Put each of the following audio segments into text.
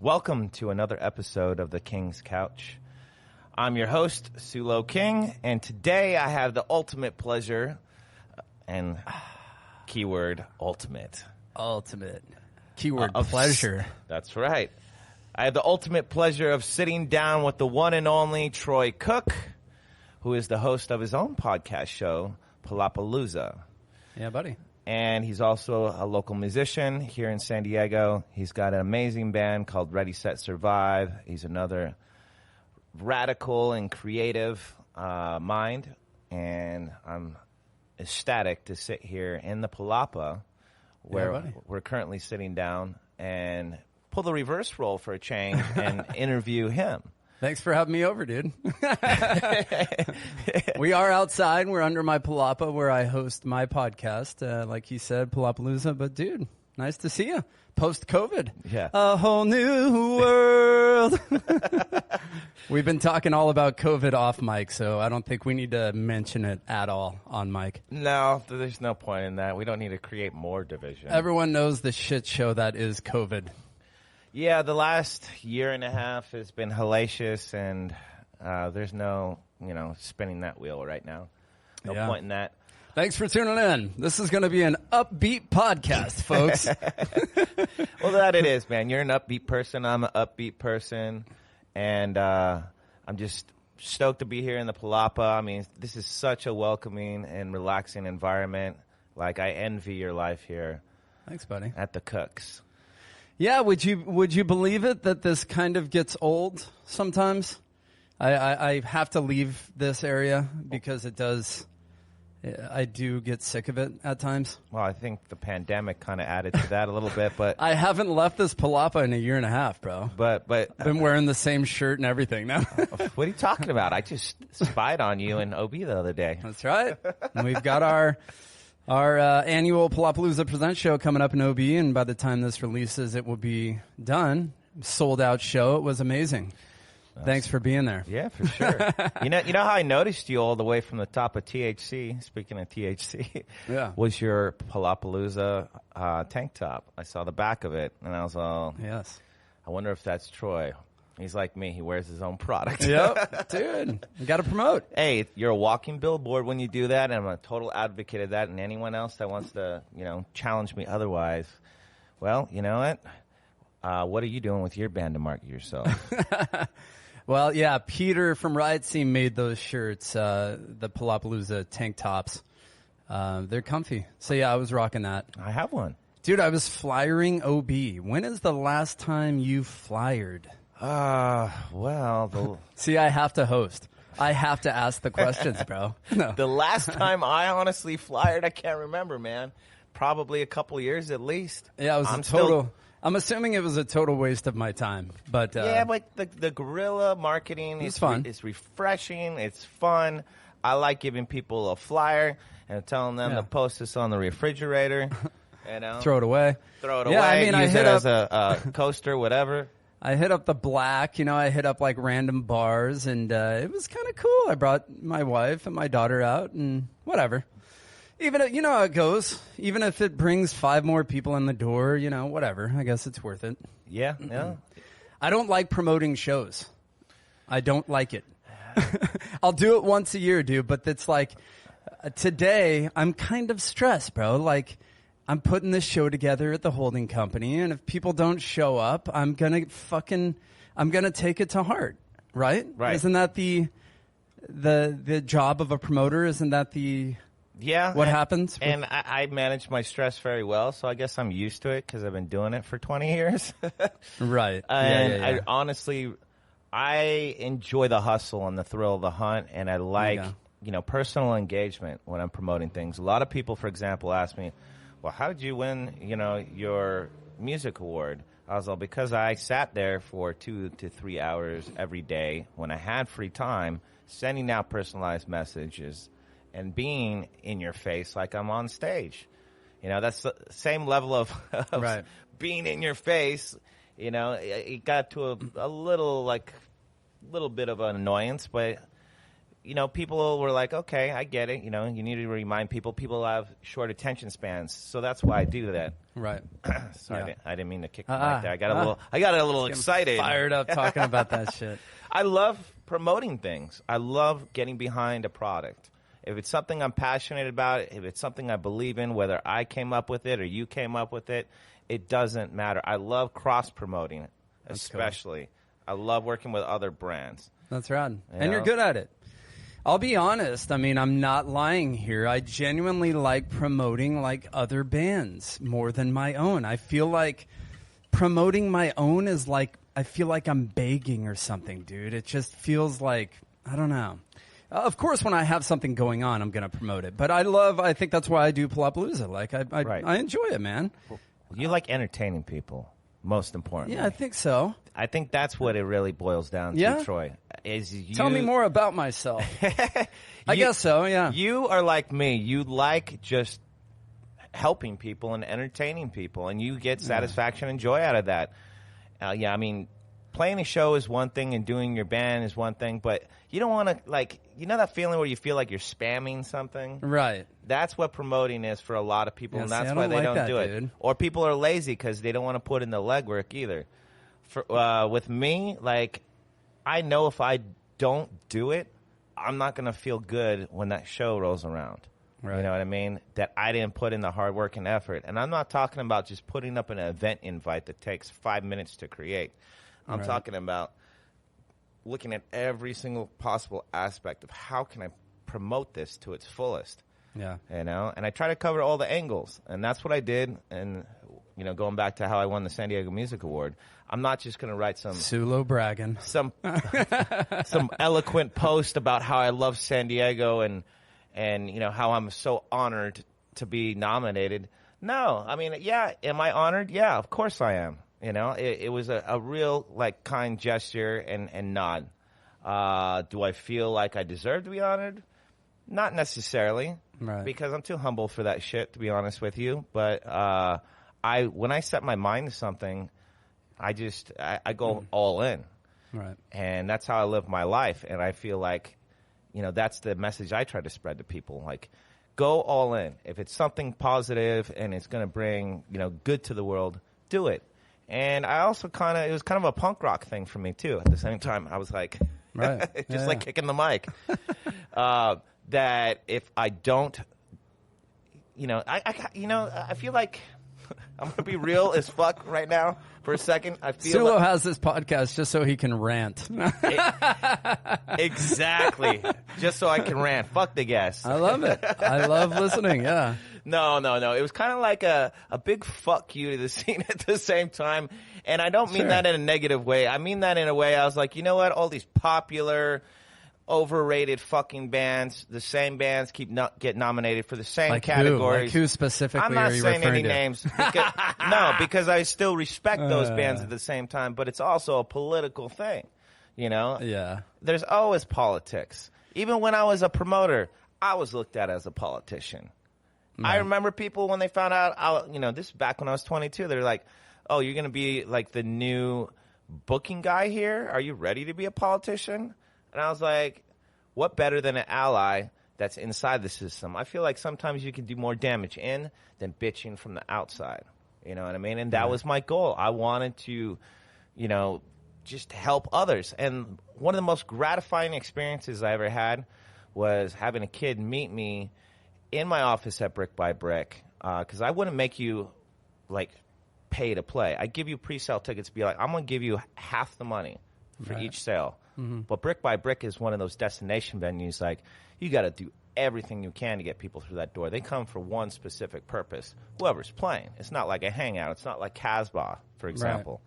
Welcome to another episode of The King's Couch. I'm your host, Sulo King, and today I have the ultimate pleasure, and keyword, ultimate. Ultimate. Keyword, pleasure. That's right. I have the ultimate pleasure of sitting down with the one and only Troy Cook, who is the host of his own podcast show, Palapalooza. Yeah, buddy. And he's also a local musician here in San Diego. He's got an amazing band called Ready, Set, Survive. He's another radical and creative mind. And I'm ecstatic to sit here in the Palapa, where we're currently sitting down, and pull the reverse role for a change and interview him. Thanks for having me over, dude. We are outside. We're under my Palapa where I host my podcast. Like he said, Palapalooza. But, dude, nice to see you. Post-COVID. Yeah. A whole new world. We've been talking all about COVID off mic, so I don't think we need to mention it at all on mic. No, there's no point in that. We don't need to create more division. Everyone knows the shit show that is COVID. Yeah, the last year and a half has been hellacious, and there's no, spinning that wheel right now. No point in that. Thanks for tuning in. This is going to be an upbeat podcast, folks. Well, that it is, man. You're an upbeat person. I'm an upbeat person, and I'm just stoked to be here in the Palapa. I mean, this is such a welcoming and relaxing environment. Like, I envy your life here. Thanks, buddy. At the Cooks. Yeah, would you believe it that this kind of gets old sometimes? I have to leave this area because it does. I do get sick of it at times. Well, I think the pandemic kind of added to that a little bit, but I haven't left this Palapa in a year and a half, bro. But I've been wearing the same shirt and everything now. What are you talking about? I just spied on you in OB the other day. That's right. And we've got our annual Palapalooza Presents show coming up in OB, and by the time this releases, it will be done. Sold out show. It was amazing. Thanks for being there. Yeah, for sure. You know how I noticed you all the way from the top of THC, speaking of THC, was your Palapalooza tank top. I saw the back of it, and I was all, yes. I wonder if that's Troy. He's like me. He wears his own product. Yep. Dude, you got to promote. Hey, you're a walking billboard when you do that, and I'm a total advocate of that. And anyone else that wants to, challenge me otherwise, well, you know what? What are you doing with your band to market yourself? Well, yeah, Peter from Riot Scene made those shirts, the Palapalooza tank tops. They're comfy. So, yeah, I was rocking that. I have one. Dude, I was flyering OB. When is the last time you flyered? See, I have to host. I have to ask the questions, bro. No. The last time I honestly flyered, I can't remember, man. Probably a couple years at least. Yeah, it was I'm assuming it was a total waste of my time, but yeah, but the guerrilla marketing is fun. It's refreshing. It's fun. I like giving people a flyer and telling them to post this on the refrigerator. Throw it away. Yeah, I mean, use it as a coaster, whatever. I hit up the Black. I hit up like random bars, and it was kind of cool. I brought my wife and my daughter out, and whatever. Even you know how it goes. Even if it brings 5 more people in the door, whatever. I guess it's worth it. Yeah. I don't like promoting shows. I don't like it. I'll do it once a year, dude. But it's like today, I'm kind of stressed, bro. Like I'm putting this show together at the holding company, and if people don't show up, I'm gonna take it to heart, right? Right. Isn't that the job of a promoter? Isn't that what happens? And I manage my stress very well, so I guess I'm used to it because I've been doing it for 20 years. Right. And yeah. I honestly, I enjoy the hustle and the thrill of the hunt, and I like, personal engagement when I'm promoting things. A lot of people, for example, ask me, well, how did you win, your music award? I was like, because I sat there for 2 to 3 hours every day when I had free time, sending out personalized messages and being in your face like I'm on stage. That's the same level of right. being in your face. It got to a little bit of an annoyance, but people were like, okay, I get it. You need to remind people have short attention spans. So that's why I do that. Right. Sorry, I didn't mean to kick you like that. I got a little excited. Fired up talking about that shit. I love promoting things. I love getting behind a product. If it's something I'm passionate about, if it's something I believe in, whether I came up with it or you came up with it, it doesn't matter. I love cross-promoting, especially. Cool. I love working with other brands. That's rad. And you're good at it. I'll be honest. I mean, I'm not lying here. I genuinely like promoting like other bands more than my own. I feel like promoting my own is like, I feel like I'm begging or something, dude. It just feels like, I don't know. Of course, when I have something going on, I'm going to promote it. But I think that's why I do Palapalooza. Like, I enjoy it, man. You like entertaining people, most importantly. Yeah, I think so. I think that's what it really boils down to, Troy. Tell me more about myself. I guess so, yeah. You are like me. You like just helping people and entertaining people, and you get satisfaction and joy out of that. I mean, playing a show is one thing and doing your band is one thing, but you don't want to, like, that feeling where you feel like you're spamming something? Right. That's what promoting is for a lot of people, and that's why they don't do it. Or people are lazy because they don't want to put in the legwork either. With me, like, I know if I don't do it, I'm not going to feel good when that show rolls around. Right. You know what I mean? That I didn't put in the hard work and effort. And I'm not talking about just putting up an event invite that takes 5 minutes to create. I'm talking about looking at every single possible aspect of how can I promote this to its fullest. Yeah. And I try to cover all the angles. And that's what I did. And, going back to how I won the San Diego Music Award, I'm not just going to write some Sulo bragging, some eloquent post about how I love San Diego and how I'm so honored to be nominated. No, I mean, am I honored? Yeah, of course I am. It was a real kind gesture and nod. Do I feel like I deserve to be honored? Not necessarily, because I'm too humble for that shit, to be honest with you. But when I set my mind to something, I go all in. Right. And that's how I live my life. And I feel like, that's the message I try to spread to people. Like, go all in. If it's something positive and it's going to bring, good to the world, do it. And I also it was kind of a punk rock thing for me too. At the same time, I was like, just kicking the mic. That if I don't, I feel like I'm going to be real as fuck right now for a second. I feel Sulo has this podcast just so he can rant. Exactly. Just so I can rant. Fuck the guests. I love it. I love listening, yeah. No. It was kind of like a big fuck you to the scene at the same time. And I don't mean that in a negative way. I mean that in a way I was like, you know what? All these popular, overrated fucking bands, the same bands get nominated for the same categories. Who specifically I'm not are you saying any to? names. Because I still respect those bands at the same time. But it's also a political thing, Yeah. There's always politics. Even when I was a promoter, I was looked at as a politician. I remember people when they found out, this is back when I was 22, they're like, oh, you're going to be like the new booking guy here? Are you ready to be a politician? And I was like, what better than an ally that's inside the system? I feel like sometimes you can do more damage in than bitching from the outside. You know what I mean? And that was my goal. I wanted to, just help others. And one of the most gratifying experiences I ever had was having a kid meet me in my office at Brick by Brick, because I wouldn't make you pay to play. I give you pre-sale tickets, be like, I'm going to give you half the money for each sale. Mm-hmm. But Brick by Brick is one of those destination venues. Like, you got to do everything you can to get people through that door. They come for one specific purpose. Whoever's playing. It's not like a hangout. It's not like Casbah, for example.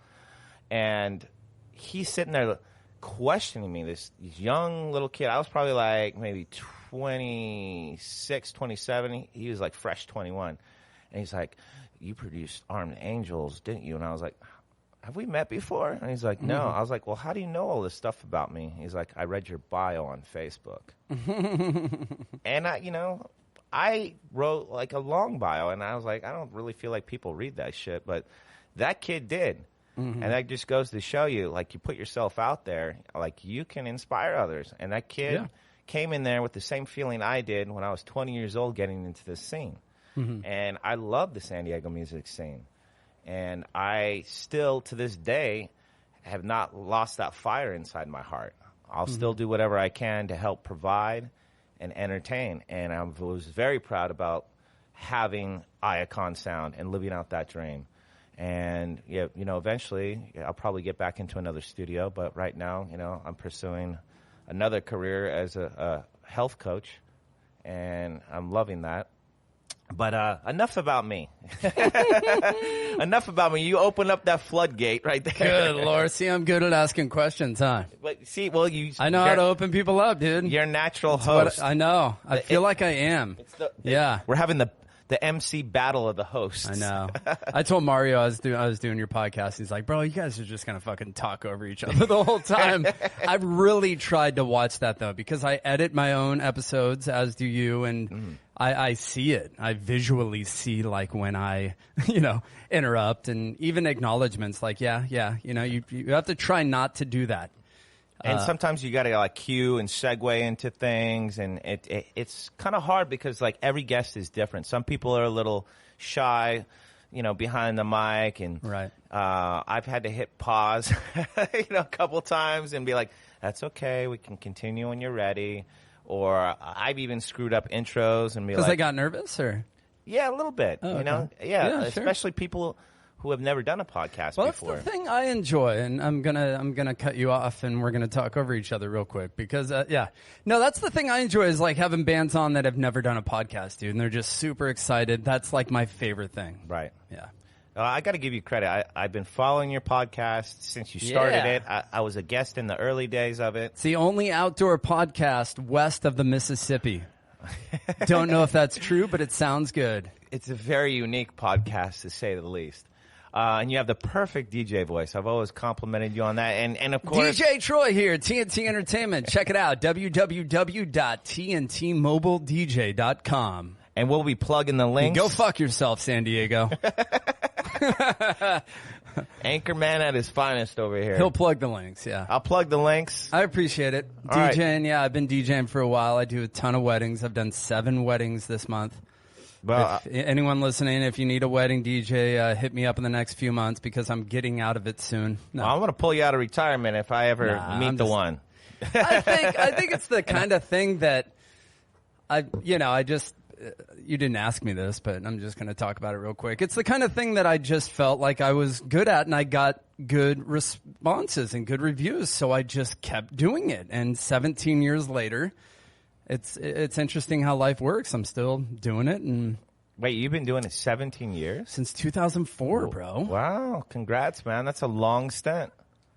And he's sitting there questioning me, this young little kid. I was probably like maybe 26, 27. He was like fresh 21. And he's like, you produced Armed Angels, didn't you? And I was like, have we met before? And he's like, no. I was like, well, how do you know all this stuff about me? He's like, I read your bio on Facebook. And I wrote like a long bio, and I was like, I don't really feel like people read that shit, but that kid did. And that just goes to show you, like, you put yourself out there, like, you can inspire others. And that kid came in there with the same feeling I did when I was 20 years old getting into this scene. And I love the San Diego music scene. And I still, to this day, have not lost that fire inside my heart. I'll still do whatever I can to help provide and entertain. And I was very proud about having Iacon Sound and living out that dream. And, eventually I'll probably get back into another studio. But right now, I'm pursuing another career as a health coach. And I'm loving that. But enough about me. Enough about me. You open up that floodgate right there. Good Lord. See, I'm good at asking questions, huh? But see, I know how to open people up, dude. You're a natural host. I know. I feel like I am. We're having the MC battle of the hosts. I know. I told Mario I was doing your podcast. He's like, bro, you guys are just going to fucking talk over each other the whole time. I've really tried to watch that, though, because I edit my own episodes, as do you, and I see it. I visually see, like, when I, interrupt, and even acknowledgments, like, you have to try not to do that. And sometimes you got to cue and segue into things, and it's kind of hard because every guest is different. Some people are a little shy, behind the mic, and right. I've had to hit pause, a couple times and be like, "That's okay, we can continue when you're ready." Or I've even screwed up intros and be like, because they got nervous, or yeah, a little bit, okay. yeah, sure. Especially people who have never done a podcast before. That's the thing I enjoy, and I'm gonna cut you off, and we're gonna talk over each other real quick because that's the thing I enjoy is having bands on that have never done a podcast, dude, and they're just super excited. That's my favorite thing. Right. Yeah. I got to give you credit. I've been following your podcast since you started it. I was a guest in the early days of it. It's the only outdoor podcast west of the Mississippi. Don't know if that's true, but it sounds good. It's a very unique podcast, to say the least. And you have the perfect DJ voice. I've always complimented you on that. And of course, DJ Troy here, TNT Entertainment. Check it out, www.tntmobiledj.com. And we'll be plugging the links. Go fuck yourself, San Diego. Anchorman at his finest over here. He'll plug the links, yeah. I'll plug the links. I appreciate it. All DJing, yeah, I've been DJing for a while. I do a ton of weddings. I've done 7 weddings this month. Well, anyone listening, if you need a wedding DJ, hit me up in the next few months because I'm getting out of it soon. No. I'm going to pull you out of retirement if I ever meet the one. I think it's the kind of thing that you didn't ask me this, but I'm just going to talk about it real quick. It's the kind of thing that I just felt like I was good at, and I got good responses and good reviews, so I just kept doing it. And 17 years later, it's interesting how life works. I'm still doing it. And wait, you've been doing it 17 years? Since 2004, bro. Wow, congrats, man. That's a long stint.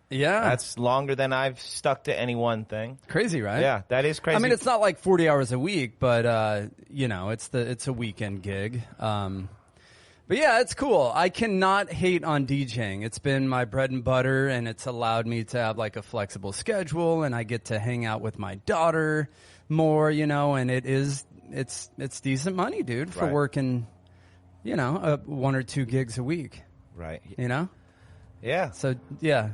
Yeah. That's longer than I've stuck to any one thing. Crazy, right? Yeah, that is crazy. I mean, it's not like 40 hours a week, but, it's a weekend gig. But yeah, it's cool. I cannot hate on DJing. It's been my bread and butter, and it's allowed me to have a flexible schedule, and I get to hang out with my daughter more, and it's decent money, dude, for working, 1 or 2 gigs a week. Right. Yeah. So yeah,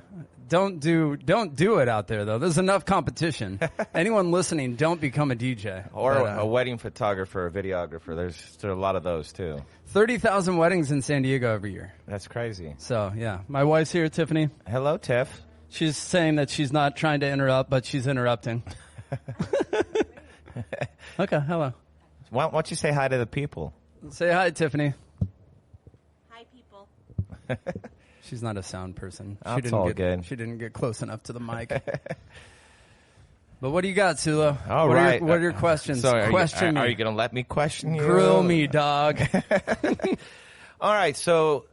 don't do it out there though. There's enough competition. Anyone listening, don't become a DJ or a wedding photographer or videographer. There's a lot of those too. 30,000 weddings in San Diego every year. That's crazy. So yeah, my wife's here, Tiffany. Hello, Tiff. She's saying that she's not trying to interrupt, but she's interrupting. Okay, hello. Why don't you say hi to the people? Say hi, Tiffany. Hi, people. She's not a sound person. That's all good. She didn't get close enough to the mic. But what do you got, Sulo? All right. What are your questions? So Question me. Are you going to let me question you? Grill me, dog. All right. So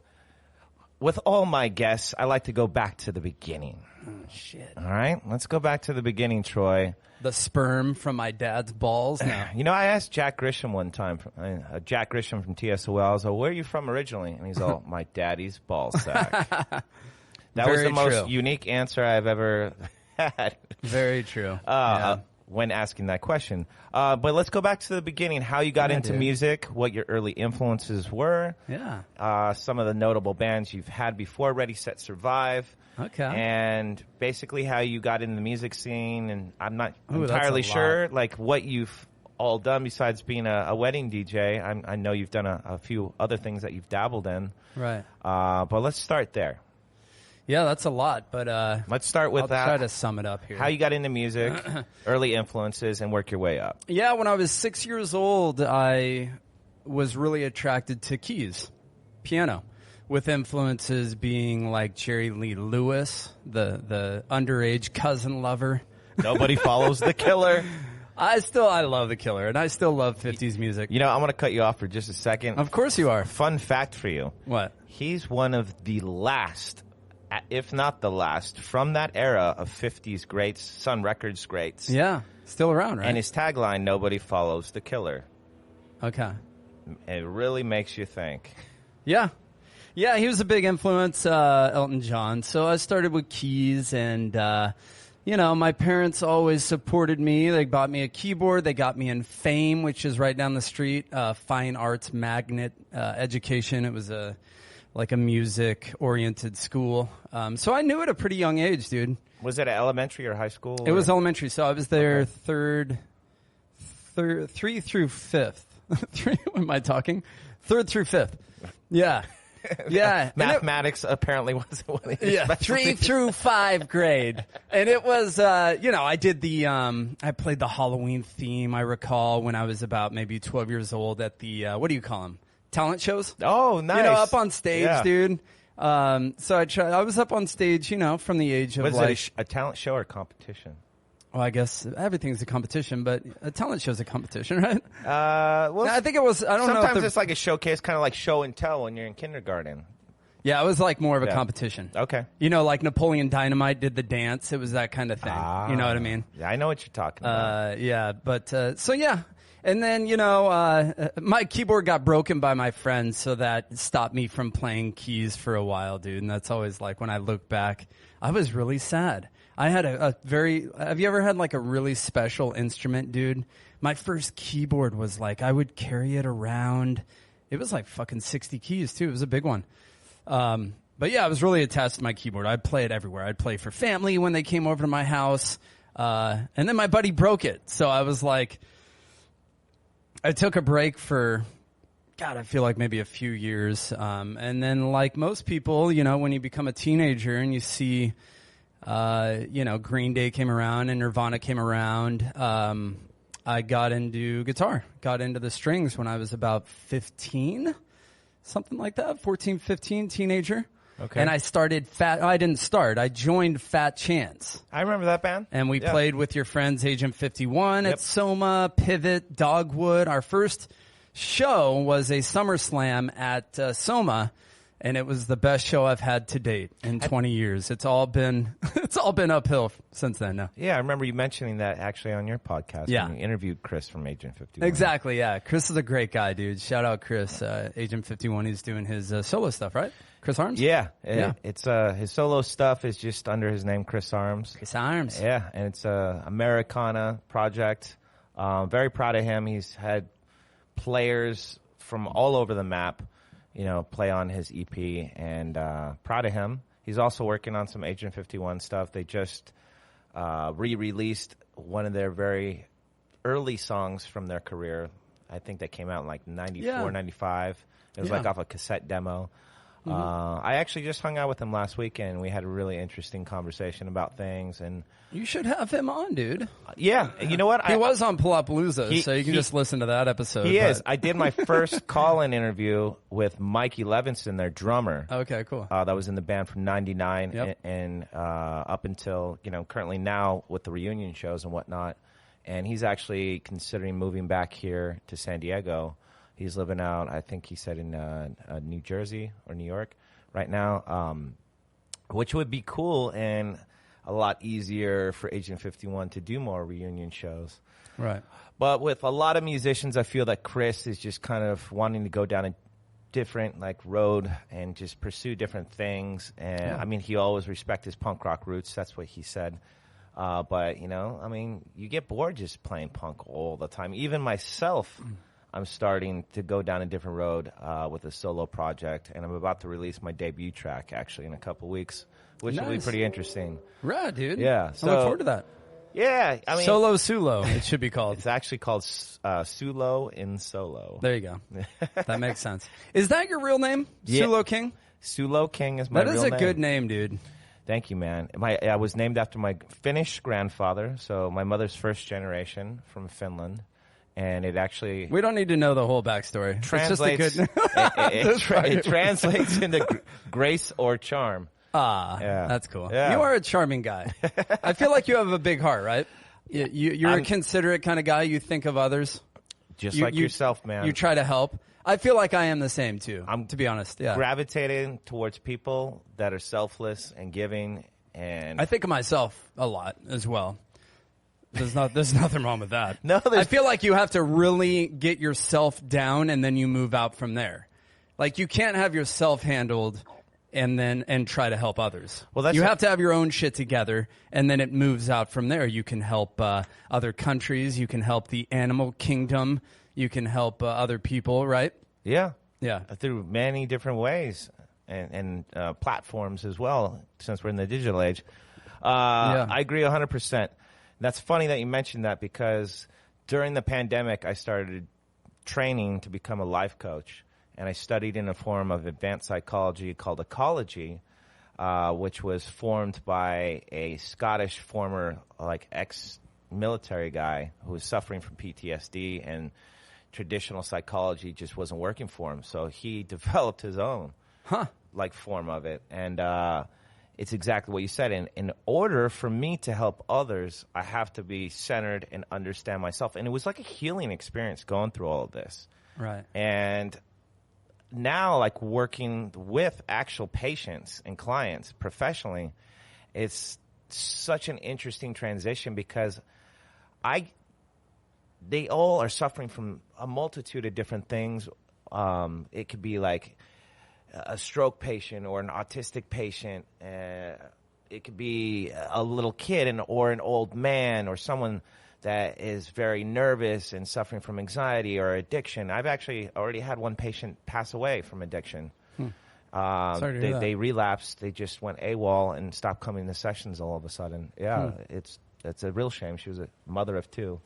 with all my guests, I like to go back to the beginning. Oh, shit. All right. Let's go back to the beginning, Troy. The sperm from my dad's balls? No. I asked Jack Grisham one time, Jack Grisham from TSOL, I was like, where are you from originally? And he's all, my daddy's ball sack. That was the most unique answer I've ever had. Very true. Yeah. when asking that question. But let's go back to the beginning, how you got into music, what your early influences were. Yeah. Some of the notable bands you've had before, Ready, Set, Survive. Okay. And basically how you got into the music scene. And I'm not Ooh, entirely that's a sure, lot. like, what you've all done besides being a wedding DJ. I know you've done a few other things that you've dabbled in. Right. But let's start there. Yeah, that's a lot, but Let's start with I'll that. try to sum it up here. How you got into music, early influences, and work your way up. Yeah, when I was 6 years old, I was really attracted to keys, piano, with influences being like Jerry Lee Lewis, the underage cousin lover. Nobody follows the Killer. I love the Killer, and I still love 50s music. You know, I'm going to cut you off for just a second. Of course you are. Fun fact for you. What? He's one of the last, if not the last, from that era of 50s greats, Sun Records greats. Yeah, still around, right? And his tagline, nobody follows the Killer. Okay. It really makes you think. Yeah. Yeah, he was a big influence, Elton John. So I started with keys, and, my parents always supported me. They bought me a keyboard. They got me in Fame, which is right down the street, Fine Arts Magnet Education. It was a music-oriented school. So I knew at a pretty young age, dude. Was it elementary or high school? It was elementary, so I was there 3 through 5th. What am I talking? 3rd through 5th. Yeah. Yeah. Mathematics apparently wasn't one of his specialties. 3 through 5 grade. And it was, I did I played the Halloween theme, I recall, when I was about maybe 12 years old at the, what do you call them? Talent shows? Oh, nice. Up on stage, dude. So I was up on stage, from the age of Was it a talent show or competition? Well, I guess everything's a competition, but a talent show's a competition, right? Well, I think it was, I don't know. Sometimes it's like a showcase, kind of like show and tell when you're in kindergarten. Yeah, it was like more of a competition. Okay. Like Napoleon Dynamite did the dance. It was that kind of thing. You know what I mean? Yeah, I know what you're talking about. Yeah, but so yeah. And then, my keyboard got broken by my friends, so that stopped me from playing keys for a while, dude. And that's always like, when I look back, I was really sad. I had have you ever had like a really special instrument, dude? My first keyboard was like, I would carry it around. It was like fucking 60 keys too. It was a big one. But yeah, I was really attached to my keyboard. I'd play it everywhere. I'd play for family when they came over to my house. And then my buddy broke it. So I was like, I took a break for, I feel like maybe a few years. And then like most people, when you become a teenager and you see, Green Day came around and Nirvana came around. I got into guitar, got into the strings when I was about 15, something like that, 14, 15, teenager. Okay. And I started I joined Fat Chance. I remember that band. And we played with your friends Agent 51 at Soma, Pivot, Dogwood. Our first show was a SummerSlam at Soma. And it was the best show I've had to date in 20 years. It's all been uphill since then. No. Yeah, I remember you mentioning that actually on your podcast. Yeah. When you interviewed Chris from Agent 51. Exactly, yeah. Chris is a great guy, dude. Shout out Chris. Agent 51, he's doing his solo stuff, right? Chris Arms? Yeah. Yeah. It's his solo stuff is just under his name, Chris Arms. Chris Arms. Yeah, and it's a Americana project. Very proud of him. He's had players from all over the map, play on his EP, and proud of him. He's also working on some Agent 51 stuff. They just re-released one of their very early songs from their career. I think that came out in like 94, 95. It was like off a cassette demo. I actually just hung out with him last weekend. We had a really interesting conversation about things, and you should have him on, dude. Yeah, you know what? He was on Palapalooza, so you can just listen to that episode. He is. I did my first call-in interview with Mikey Levinson, their drummer. Okay, cool. That was in the band from '99 and up until currently now with the reunion shows and whatnot. And he's actually considering moving back here to San Diego. He's living out, I think he said, in New Jersey or New York right now, which would be cool and a lot easier for Agent 51 to do more reunion shows. Right. But with a lot of musicians, I feel that Chris is just kind of wanting to go down a different road and just pursue different things. And I mean, he always respected his punk rock roots. That's what he said. But, I mean, you get bored just playing punk all the time. Even myself, I'm starting to go down a different road with a solo project, and I'm about to release my debut track, actually, in a couple weeks, which will be pretty interesting. Right, dude. Yeah. I look forward to that. Yeah. I mean, Solo Sulo, it should be called. It's actually called Sulo in Solo. There you go. That makes sense. Is that your real name? Yeah. Sulo King? Sulo King is my real name. That is a good name, dude. Thank you, man. I was named after my Finnish grandfather, so my mother's first generation from Finland, and it actually... We don't need to know the whole backstory. Translates, it translates into grace or charm. Yeah. That's cool. Yeah. You are a charming guy. I feel like you have a big heart, right? You're a considerate kind of guy. You think of others. Just like yourself, man. You try to help. I feel like I am the same, too, to be honest. Yeah. Gravitating towards people that are selfless and giving. And I think of myself a lot as well. There's nothing wrong with that. No, I feel like you have to really get yourself down and then you move out from there. Like you can't have yourself handled and try to help others. Well, you have to have your own shit together, and then it moves out from there. You can help other countries. You can help the animal kingdom. You can help other people, right? Yeah. Yeah. Through many different ways and platforms as well, since we're in the digital age. I agree 100%. That's funny that you mentioned that because during the pandemic, I started training to become a life coach. And I studied in a form of advanced psychology called ecology, which was formed by a Scottish former, ex-military guy who was suffering from PTSD, and traditional psychology just wasn't working for him. So he developed his own, form of it. And it's exactly what you said. In order for me to help others, I have to be centered and understand myself. And it was like a healing experience going through all of this. Right. And now, working with actual patients and clients professionally, it's such an interesting transition because they all are suffering from a multitude of different things. It could be like a stroke patient or an autistic patient. It could be a little kid or an old man or someone that is very nervous and suffering from anxiety or addiction. I've actually already had one patient pass away from addiction. Sorry to hear that. They relapsed. They just went AWOL and stopped coming to sessions all of a sudden. Yeah, it's a real shame. She was a mother of two.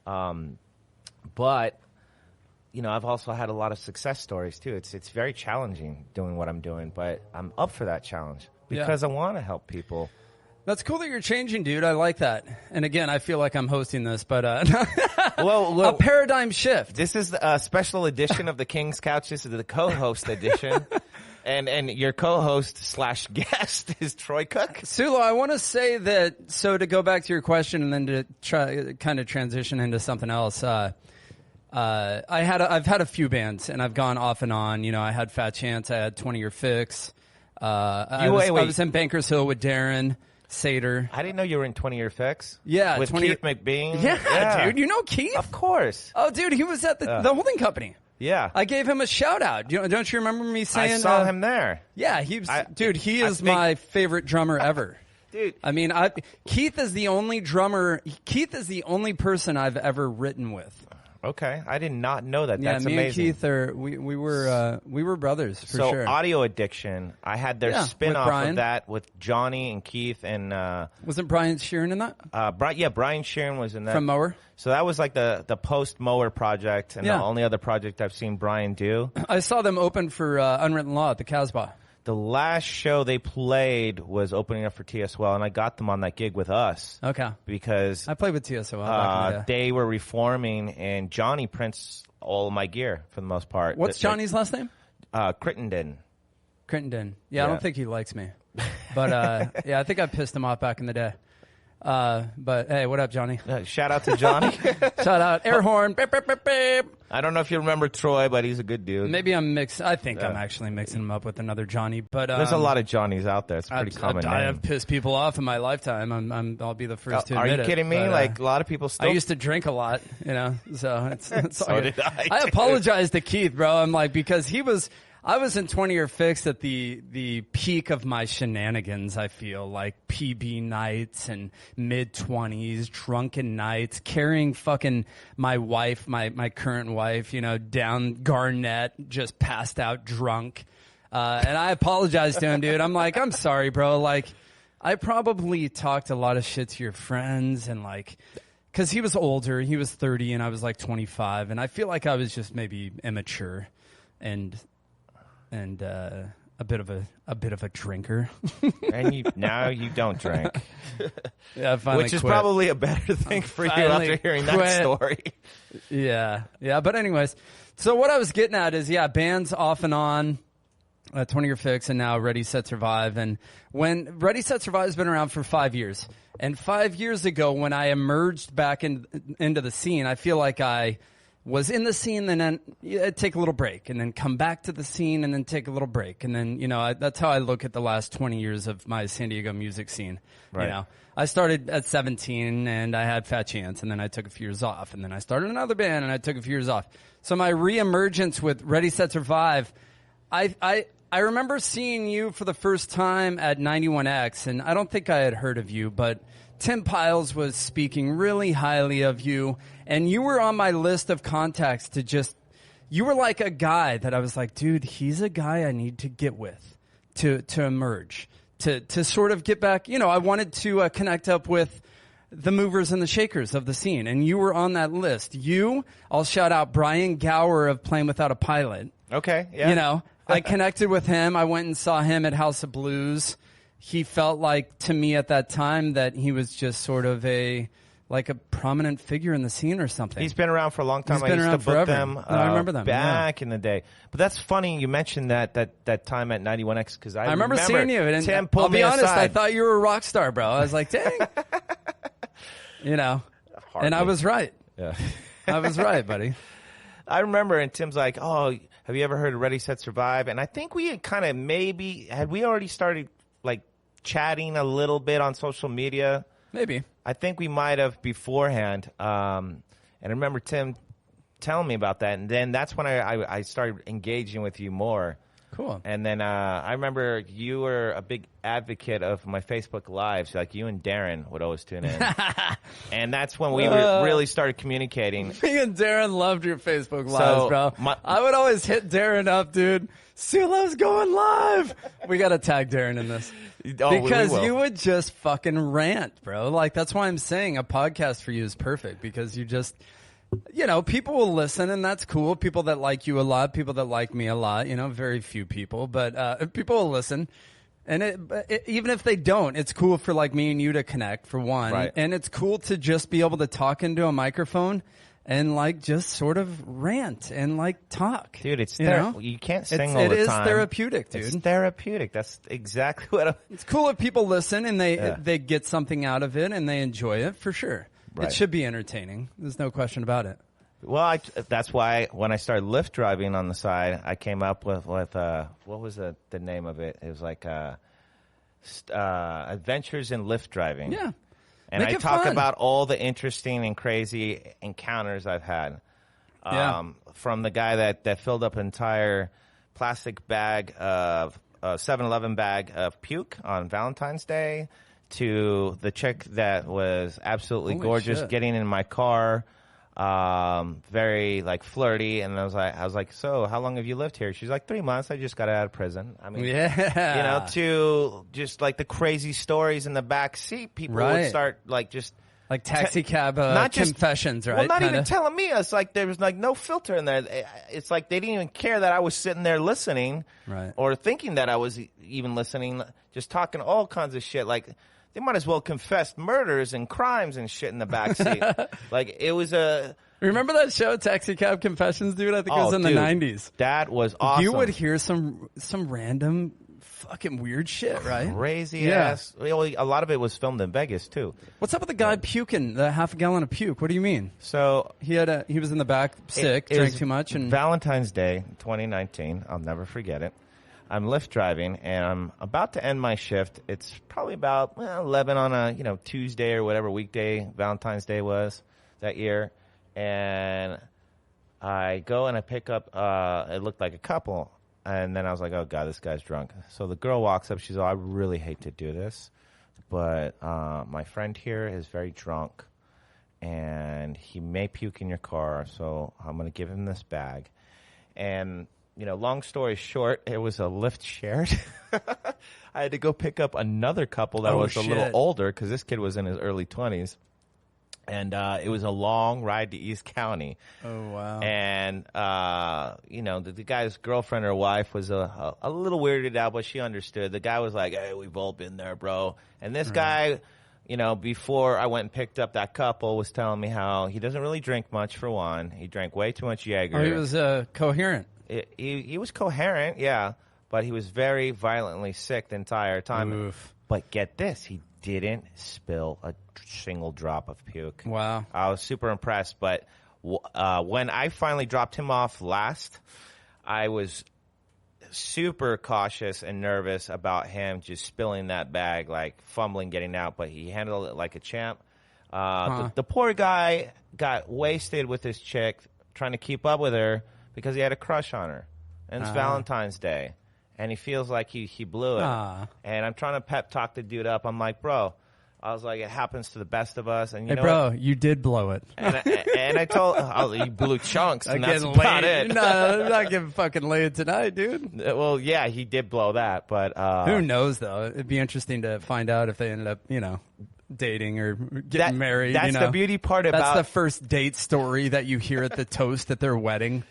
But, I've also had a lot of success stories, too. It's very challenging doing what I'm doing, but I'm up for that challenge because I want to help people. That's cool that you're changing, dude. I like that. And again, I feel like I'm hosting this, but well, a paradigm shift. This is a special edition of the King's Couch. This is the co-host edition. And your co-host / guest is Troy Cook. Sulo, I want to say that, so to go back to your question and then to try kind of transition into something else, I've had a few bands and I've gone off and on. I had Fat Chance, I had 20 Year Fix. I was in Bankers Hill with Darren Sater. I didn't know you were in 20 Year Fix. Yeah. With Keith McBean. Yeah, dude. You know Keith? Of course. Oh, dude, he was at the holding company. Yeah. I gave him a shout out. Don't you remember me saying? I saw him there. Yeah, he is my favorite drummer ever. Dude. I mean, Keith is the only drummer. Keith is the only person I've ever written with. Okay, I did not know that. Yeah, That's me amazing. and Keith we were brothers for so sure. So Audio Addiction, I had their spin-off of that with Johnny and Keith and wasn't Brian Sheeran in that? Brian Sheeran was in that from Mower. So that was like the post Mower project, and the only other project I've seen Brian do. I saw them open for Unwritten Law at the Casbah. The last show they played was opening up for TSOL, and I got them on that gig with us. Okay. Because I played with TSOL back in the day. They were reforming, and Johnny prints all of my gear for the most part. What's Johnny's last name? Crittenden. Crittenden. Yeah, I don't think he likes me. But, I think I pissed him off back in the day. But hey, what up, Johnny? Shout out to Johnny. Shout out. Air horn. Beep, beep, beep, beep. I don't know if you remember Troy, but he's a good dude. Maybe I'm mixed. I think I'm actually mixing him up with another Johnny. But there's a lot of Johnnies out there. It's a pretty common name. I have pissed people off in my lifetime. I'll be the first to admit it. Are you kidding me? But, a lot of people still. I used to drink a lot, so it's so did I. I apologize to Keith, bro. I'm like, because he was. I was in 20-year fix at the peak of my shenanigans, I feel, like PB nights and mid-20s, drunken nights, carrying fucking my wife, my current wife, down Garnett, just passed out drunk. And I apologized to him, dude. I'm like, I'm sorry, bro. Like, I probably talked a lot of shit to your friends and like, cause he was older, he was 30 and I was like 25. And I feel like I was just maybe immature and a bit of a drinker. And now you don't drink. Yeah, I finally which is quit. Probably a better thing for you after hearing that story. Yeah. But anyways, so what I was getting at is, bands off and on, 20-year fix, and now Ready, Set, Survive. And when Ready, Set, Survive has been around for 5 years. And 5 years ago, when I emerged back into the scene, I feel like I was in the scene, and then I'd take a little break, and then come back to the scene, and then take a little break. And then, that's how I look at the last 20 years of my San Diego music scene. Right. I started at 17, and I had Fat Chance, and then I took a few years off. And then I started another band, and I took a few years off. So my reemergence with Ready, Set, Survive, I remember seeing you for the first time at 91X, and I don't think I had heard of you, but Tim Piles was speaking really highly of you, and you were on my list of contacts you were like a guy that I was like, dude, he's a guy I need to get with to emerge, to sort of get back. I wanted to connect up with the movers and the shakers of the scene, and you were on that list. I'll shout out Brian Gower of Playing Without a Pilot. Okay, yeah. I connected with him. I went and saw him at House of Blues. He felt like, to me at that time, that he was just sort of a prominent figure in the scene or something. He's been around for a long time. He's been around book forever. them. No, I remember them back in the day. But that's funny you mentioned that time at 91X because I remember seeing you. And Tim pulled I'll be me honest, aside. I thought you were a rock star, bro. I was like, dang. And I was right. Yeah. I was right, buddy. I remember, and Tim's like, "Oh, have you ever heard of Ready, Set, Survive?" And I think we had kind of had we already started like chatting a little bit on social media? Maybe. I think we might have beforehand. And I remember Tim telling me about that, and then that's when I started engaging with you more. Cool. And then I remember you were a big advocate of my Facebook Lives. Like you and Darren would always tune in. And that's when we really started communicating. Me and Darren loved your Facebook Lives, bro. I would always hit Darren up, dude. Sulo's going live. We got to tag Darren in this. Because you would just fucking rant, bro. Like, that's why I'm saying a podcast for you is perfect. Because you just... people will listen, and that's cool. People that like you a lot, people that like me a lot, very few people, but people will listen. And even if they don't, it's cool for like me and you to connect, for one. Right. And it's cool to just be able to talk into a microphone and like just sort of rant and like talk. Dude, it's you can't sing all the time. It is therapeutic, dude. It's therapeutic. That's exactly what It's cool if people listen and they get something out of it and they enjoy it, for sure. Right. It should be entertaining. There's no question about it. Well, that's why when I started Lyft driving on the side, I came up with what was the name of it? It was like Adventures in Lyft Driving. Yeah. And Make I it talk fun. about all the interesting and crazy encounters I've had. From the guy that filled up an entire plastic bag of 7-Eleven bag of puke on Valentine's Day, to the chick that was absolutely gorgeous getting in my car, very like flirty, and I was like, so how long have you lived here? She's like, 3 months. I just got out of prison. I mean, to just like the crazy stories in the back seat, people would start like just like taxi cab not just confessions, right? Well, not even telling me. It's like there was like no filter in there. It's like they didn't even care that I was sitting there listening, right, or thinking that I was even listening. Just talking all kinds of shit. Like they might as well confess murders and crimes and shit in the backseat. Like it was a. Remember that show, Taxi Cab Confessions, dude? I think it was in the 90s. That was awesome. You would hear some random fucking weird shit, right? Crazy ass. A lot of it was filmed in Vegas too. What's up with the guy puking, the half a gallon of puke? What do you mean? So he was in the back sick, drank too much, and Valentine's Day 2019. I'll never forget it. I'm Lyft driving, and I'm about to end my shift. It's probably about 11 on a Tuesday or whatever weekday Valentine's Day was that year, and I go and I pick up. It looked like a couple, And then I was like, oh, God, this guy's drunk. So the girl walks up. She's like, I really hate to do this, but my friend here is very drunk, and he may puke in your car, so I'm going to give him this bag. And, long story short, it was a Lyft shared. I had to go pick up another couple that was a little older because this kid was in his early 20s. And it was a long ride to East County. Oh, wow. And, the guy's girlfriend or wife was a little weirded out, but she understood. The guy was like, hey, we've all been there, bro. And this guy, before I went and picked up that couple, was telling me how he doesn't really drink much, for one. He drank way too much Jaeger. Oh, he was coherent. He was coherent, yeah, but he was very violently sick the entire time. Oof. But get this, he didn't spill a single drop of puke. Wow. I was super impressed. But when I finally dropped him off last, I was super cautious and nervous about him just spilling that bag, like fumbling getting out. But he handled it like a champ. The poor guy got wasted with his chick, trying to keep up with her because he had a crush on her. And it's Valentine's Day. And he feels like he blew it. And I'm trying to pep talk the dude up. I'm like, bro, I was like, it happens to the best of us. And you did blow it. And I told, you blew chunks, and that's about it. No, I'm not getting fucking laid tonight, dude. Well, yeah, he did blow that, but who knows though? It'd be interesting to find out if they ended up, dating or getting married. That's the beauty part about. That's the first date story that you hear at the toast at their wedding.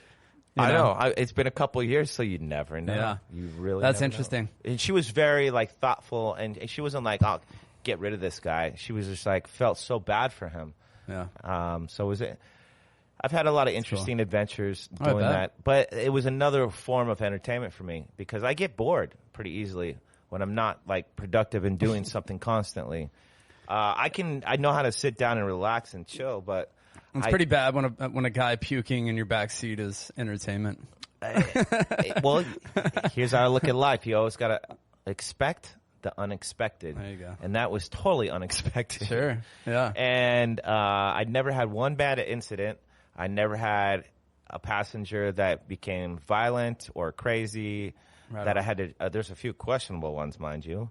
I know. It's been a couple of years, so you never know. Yeah. You really That's never interesting. know. And she was very, thoughtful, and she wasn't like, oh, get rid of this guy. She was just, felt so bad for him. Yeah. So was it... I've had a lot of interesting adventures doing that. But it was another form of entertainment for me, because I get bored pretty easily when I'm not, productive and doing something constantly. I know how to sit down and relax and chill, but... It's pretty bad when a guy puking in your backseat is entertainment. Well, here's how I look at life. You always got to expect the unexpected. There you go. And that was totally unexpected. Sure, yeah. And I'd never had one bad incident. I never had a passenger that became violent or crazy. Right that on. I had to. There's a few questionable ones, mind you.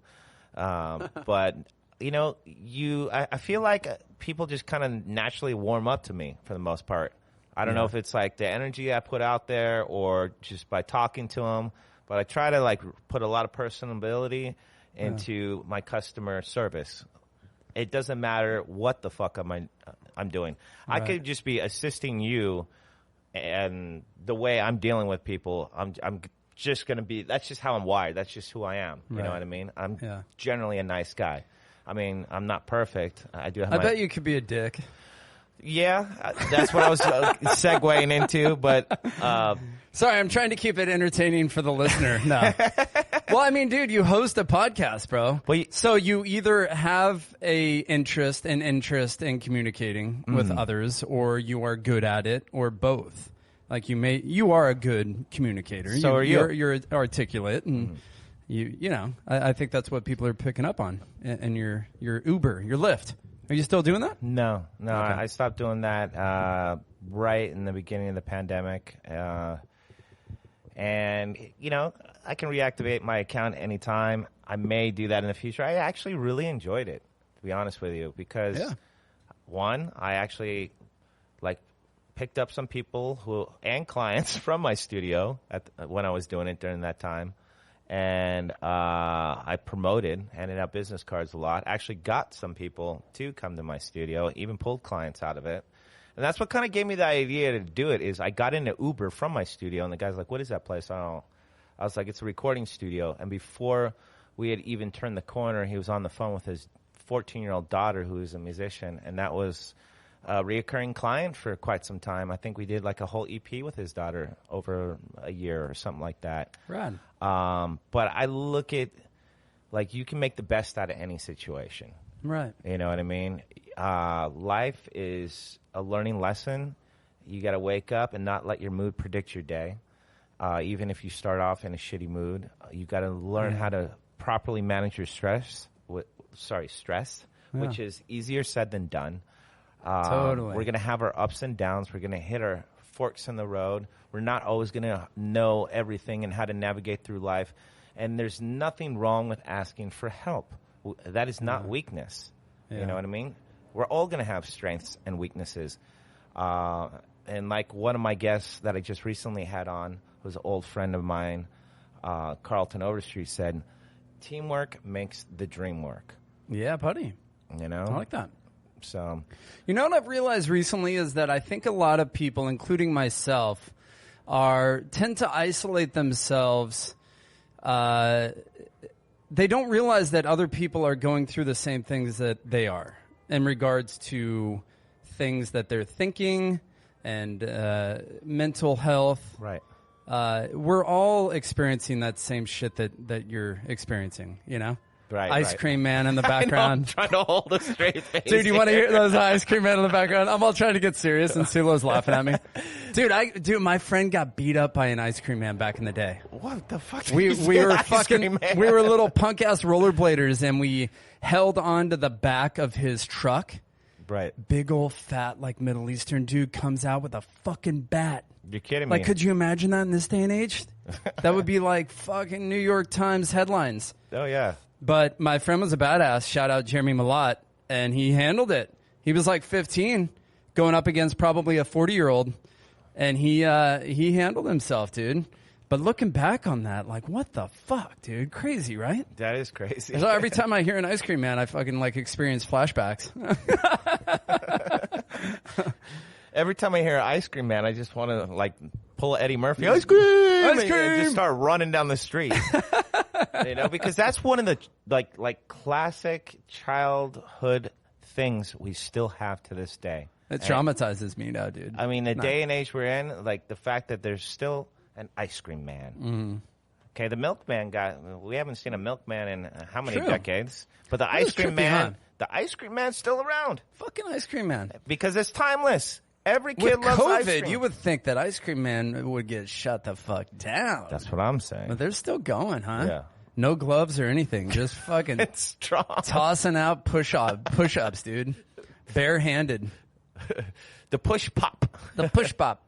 But I feel like people just kind of naturally warm up to me for the most part. I don't know if it's the energy I put out there or just by talking to them, but I try to put a lot of personability into my customer service. It doesn't matter what the fuck I'm doing. Right. I could just be assisting you, and the way I'm dealing with people, I'm just going to be, that's just how I'm wired. That's just who I am. You know what I mean? I'm generally a nice guy. I mean, I'm not perfect. I do have I bet you could be a dick. Yeah, that's what I was segueing into, but... Sorry, I'm trying to keep it entertaining for the listener. No. Well, I mean, dude, you host a podcast, bro. So you either have a interest in communicating with others, or you are good at it, or both. You are a good communicator. So are you. You're articulate, and... I think that's what people are picking up on. And your Uber, your Lyft. Are you still doing that? No. Okay. I stopped doing that right in the beginning of the pandemic. And, I can reactivate my account anytime. I may do that in the future. I actually really enjoyed it, to be honest with you, because, one, I actually, picked up some people and clients from my studio when I was doing it during that time. And I promoted, handed out business cards a lot. Actually got some people to come to my studio, even pulled clients out of it. And that's what kind of gave me the idea to do it, is I got into Uber from my studio, and the guy's like, what is that place? I don't know. I was like, it's a recording studio. And before we had even turned the corner, he was on the phone with his 14-year-old daughter, who is a musician, and that was a reoccurring client for quite some time. I think we did a whole EP with his daughter over a year or something like that. Rad. But I look at, you can make the best out of any situation. Right. You know what I mean? Life is a learning lesson. You got to wake up and not let your mood predict your day. Even if you start off in a shitty mood, you got to learn how to properly manage your stress, which is easier said than done. Totally. We're going to have our ups and downs. We're going to hit our forks in the road. We're not always going to know everything and how to navigate through life. And there's nothing wrong with asking for help. That is not weakness. Yeah. You know what I mean? We're all going to have strengths and weaknesses. And like one of my guests that I just recently had on was an old friend of mine, Carlton Overstreet, said, teamwork makes the dream work. Yeah, buddy. You know? I like that. So, you know what I've realized recently is that I think a lot of people, including myself, tend to isolate themselves. They don't realize that other people are going through the same things that they are in regards to things that they're thinking and mental health. right. We're all experiencing that same shit that you're experiencing, you know? Right, Ice right. cream man in the I know, I'm background. trying to hold a straight face. Dude, you want to hear those ice cream man in the background? I'm all trying to get serious, and Sulo's laughing at me. Dude, my friend got beat up by an ice cream man back in the day. What the fuck? We were we were little punk ass rollerbladers, and we held on to the back of his truck. Right. Big old fat like Middle Eastern dude comes out with a fucking bat. You're kidding me. Like, could you imagine that in this day and age? That would be like fucking New York Times headlines. Oh, yeah. But my friend was a badass. Shout out Jeremy Malott. And he handled it. He was like 15 going up against probably a 40-year-old. And he handled himself, dude. But looking back on that, like, what the fuck, dude? Crazy, right? That is crazy. So every time I hear an ice cream man, I fucking like experience flashbacks. Every time I hear ice cream man, I just want to like pull Eddie Murphy. Ice cream! And just start running down the street. You know, because that's one of the like classic childhood things we still have to this day. It traumatizes me now, dude. I mean, the day and age we're in, like the fact that there's still an ice cream man. Mm-hmm. Okay, the milkman guy, we haven't seen a milkman in how many True. decades? But the That ice was cream trippy, man, huh? the ice cream man's still around Fucking ice cream man. because it's timeless. Every kid With loves ice COVID, cream. you would think that ice cream man would get shut the fuck down. That's what I'm saying. But they're still going, huh? Yeah. No gloves or anything. Just fucking It's strong. tossing out push-ups, dude. Barehanded. The push pop. The push pop.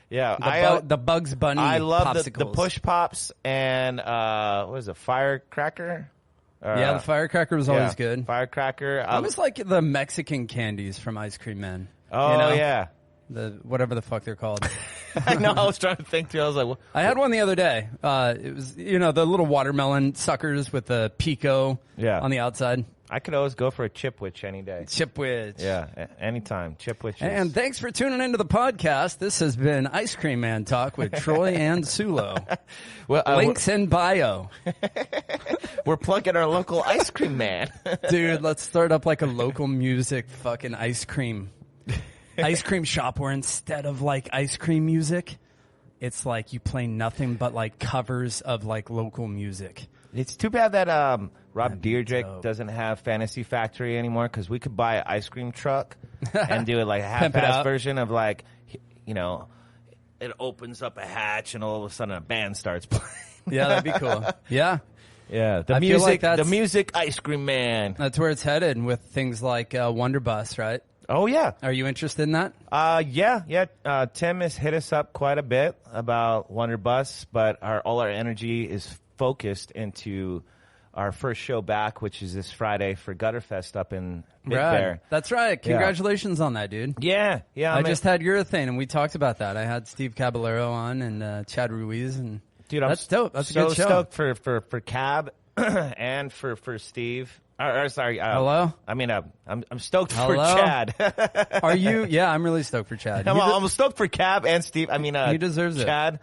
Yeah, The Bugs Bunny I love the popsicles. push pops and what is it, firecracker? Yeah, the firecracker was always good. Firecracker. I was like the Mexican candies from Ice Cream Man. Oh you know? yeah. The whatever the fuck they're called. I know. I was trying to think too. I was like, what? I had one the other day. It was, the little watermelon suckers with the pico on the outside. I could always go for a chipwich any day. Chipwich. Yeah, anytime. Chipwich. And thanks for tuning into the podcast. This has been Ice Cream Man Talk with Troy and Sulo. Well, Links in bio. we're plugging our local ice cream man. Dude, let's start up like a local music fucking ice cream shop where instead of like ice cream music, it's like you play nothing but like covers of like local music. It's too bad that Rob That'd be Deirdre dope. doesn't have Fantasy Factory anymore because we could buy an ice cream truck and do it like a Pimp it half-ass up. version of like, it opens up a hatch and all of a sudden a band starts playing. Yeah, that'd be cool. Yeah. Yeah, I feel like the that's- music ice cream man. That's where it's headed with things like Wonder Bus, right? Oh yeah. Are you interested in that? Yeah. Tim has hit us up quite a bit about Wonder Bus, but all our energy is focused into our first show back, which is this Friday for Gutterfest up in Big Bear. That's right. Congratulations on that, dude. Yeah. I just had urethane, and we talked about that. I had Steve Caballero on and Chad Ruiz, and Dude, I'm that's dope. That's so a good show. stoked for Cab and for Steve. Sorry. Hello? I mean, I'm stoked for Hello? Chad. Are you? Yeah, I'm really stoked for Chad. I'm stoked for Cab and Steve. I mean, he deserves it. Chad.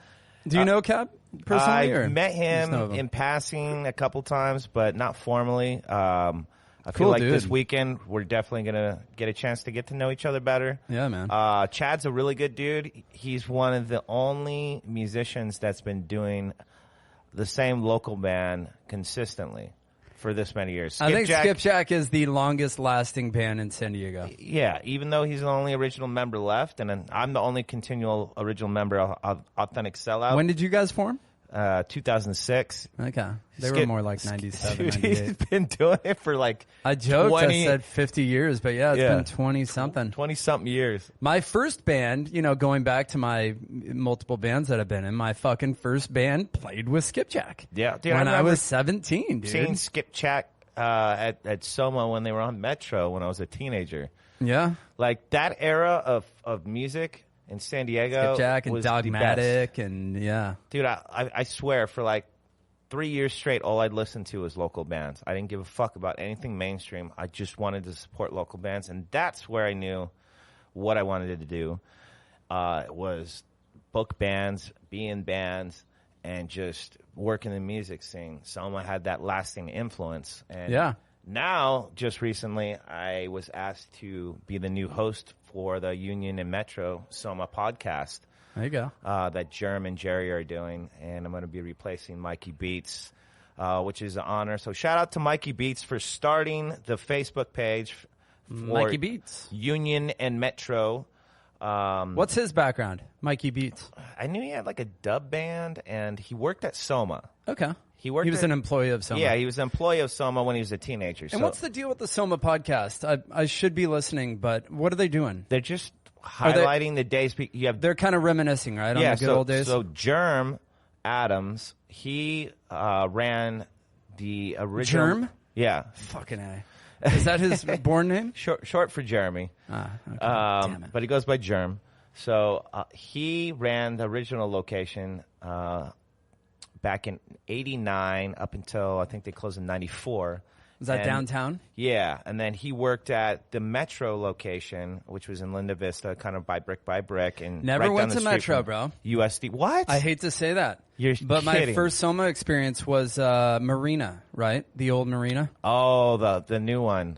Do you know Cab personally? I met You just know of him in passing a couple times, but not formally. I feel Cool, like dude. this weekend we're definitely gonna get a chance to get to know each other better. Yeah, man. Chad's a really good dude. He's one of the only musicians that's been doing the same local band consistently for this many years. I think Skipjack- Skipjack is the longest lasting band in San Diego. Yeah, even though he's the only original member left, and then I'm the only continual original member of Authentic Sellout. When did you guys form? 2006. Okay. They were more like 97, Dude, 98. he's been doing it for like I joked, I said 50 years, but yeah, it's been 20-something. 20-something years. My first band, going back to my multiple bands that I've been in, my fucking first band played with Skipjack. Yeah, dude, when I was 17, dude. Seeing Skipjack at Soma when they were on Metro when I was a teenager. Yeah. Like that era of music in San Diego Skipjack and was Dogmatic and yeah. Dude, I swear for like 3 years straight, all I'd listen to was local bands. I didn't give a fuck about anything mainstream. I just wanted to support local bands, and that's where I knew what I wanted to do. Was book bands, be in bands, and just work in the music scene. Soma had that lasting influence. And now, just recently, I was asked to be the new host for the Union and Metro Soma podcast. There you go. That Germ and Jerry are doing, and I'm going to be replacing Mikey Beats, which is an honor. So shout out to Mikey Beats for starting the Facebook page for Mikey Beats. Union and Metro. What's his background? Mikey Beats. I knew he had like a dub band, and he worked at Soma. Okay. He was an employee of Soma. Yeah, he was an employee of Soma when he was a teenager. And what's the deal with the Soma podcast? I should be listening, but what are they doing? They're just highlighting the days. They're kind of reminiscing, right, on the good old days? So Germ Adams, he ran the original. Germ? Yeah. Fucking A. Is that his born name? Short for Jeremy. Okay. Damn it. But he goes by Germ. So he ran the original location back in '89 up until I think they closed in '94. Was that downtown? Yeah, and then he worked at the Metro location, which was in Linda Vista, kind of by brick, and never right went down to the street Metro, from bro. USD. What? I hate to say that. But my first Soma experience was Marina, right? The old Marina. Oh, the new one.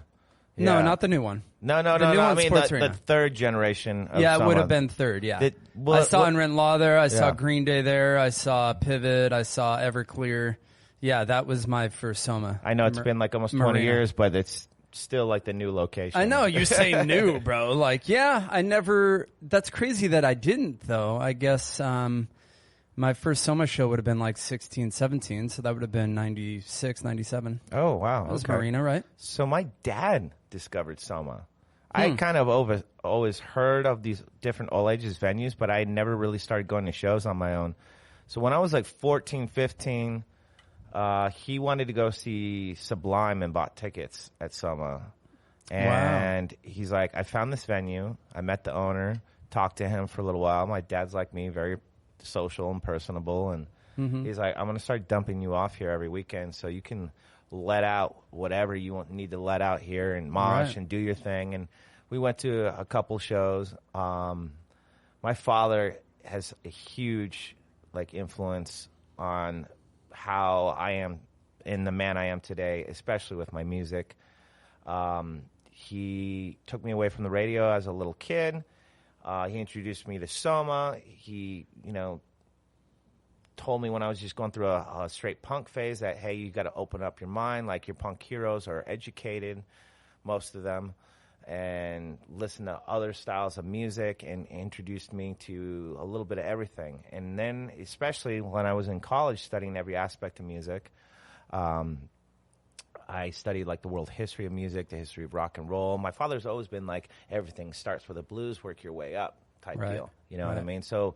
Yeah. No, not the new one. No. I mean the third generation. Of it Soma. would have been third. Yeah, I saw Unwritten Law there. I saw Green Day there. I saw Pivot. I saw Everclear. Yeah, that was my first Soma. I know it's been like almost 20 years, but it's still like the new location. I know you say new, bro. Like, yeah, I never. That's crazy that I didn't, though. I guess my first Soma show would have been like 16, 17, so that would have been 96, 97. Oh, wow. That was Marina, right? So my dad discovered Soma. I kind of always heard of these different all ages venues, but I never really started going to shows on my own. So when I was like 14, 15, he wanted to go see Sublime and bought tickets at Soma. And he's like, I found this venue. I met the owner, talked to him for a little while. My dad's like me, very social and personable. And he's like, I'm going to start dumping you off here every weekend so you can let out whatever you need to let out here and mosh and do your thing. And we went to a couple shows. My father has a huge influence on how I am and the man I am today, especially with my music. He took me away from the radio as a little kid. He introduced me to Soma. He, told me when I was just going through a straight punk phase that, hey, you got to open up your mind. Like, your punk heroes are educated, most of them, and listen to other styles of music, and introduced me to a little bit of everything. And then, especially when I was in college studying every aspect of music, I studied the world history of music, the history of rock and roll. My father's always been everything starts with the blues, work your way up type deal. You know what I mean? So,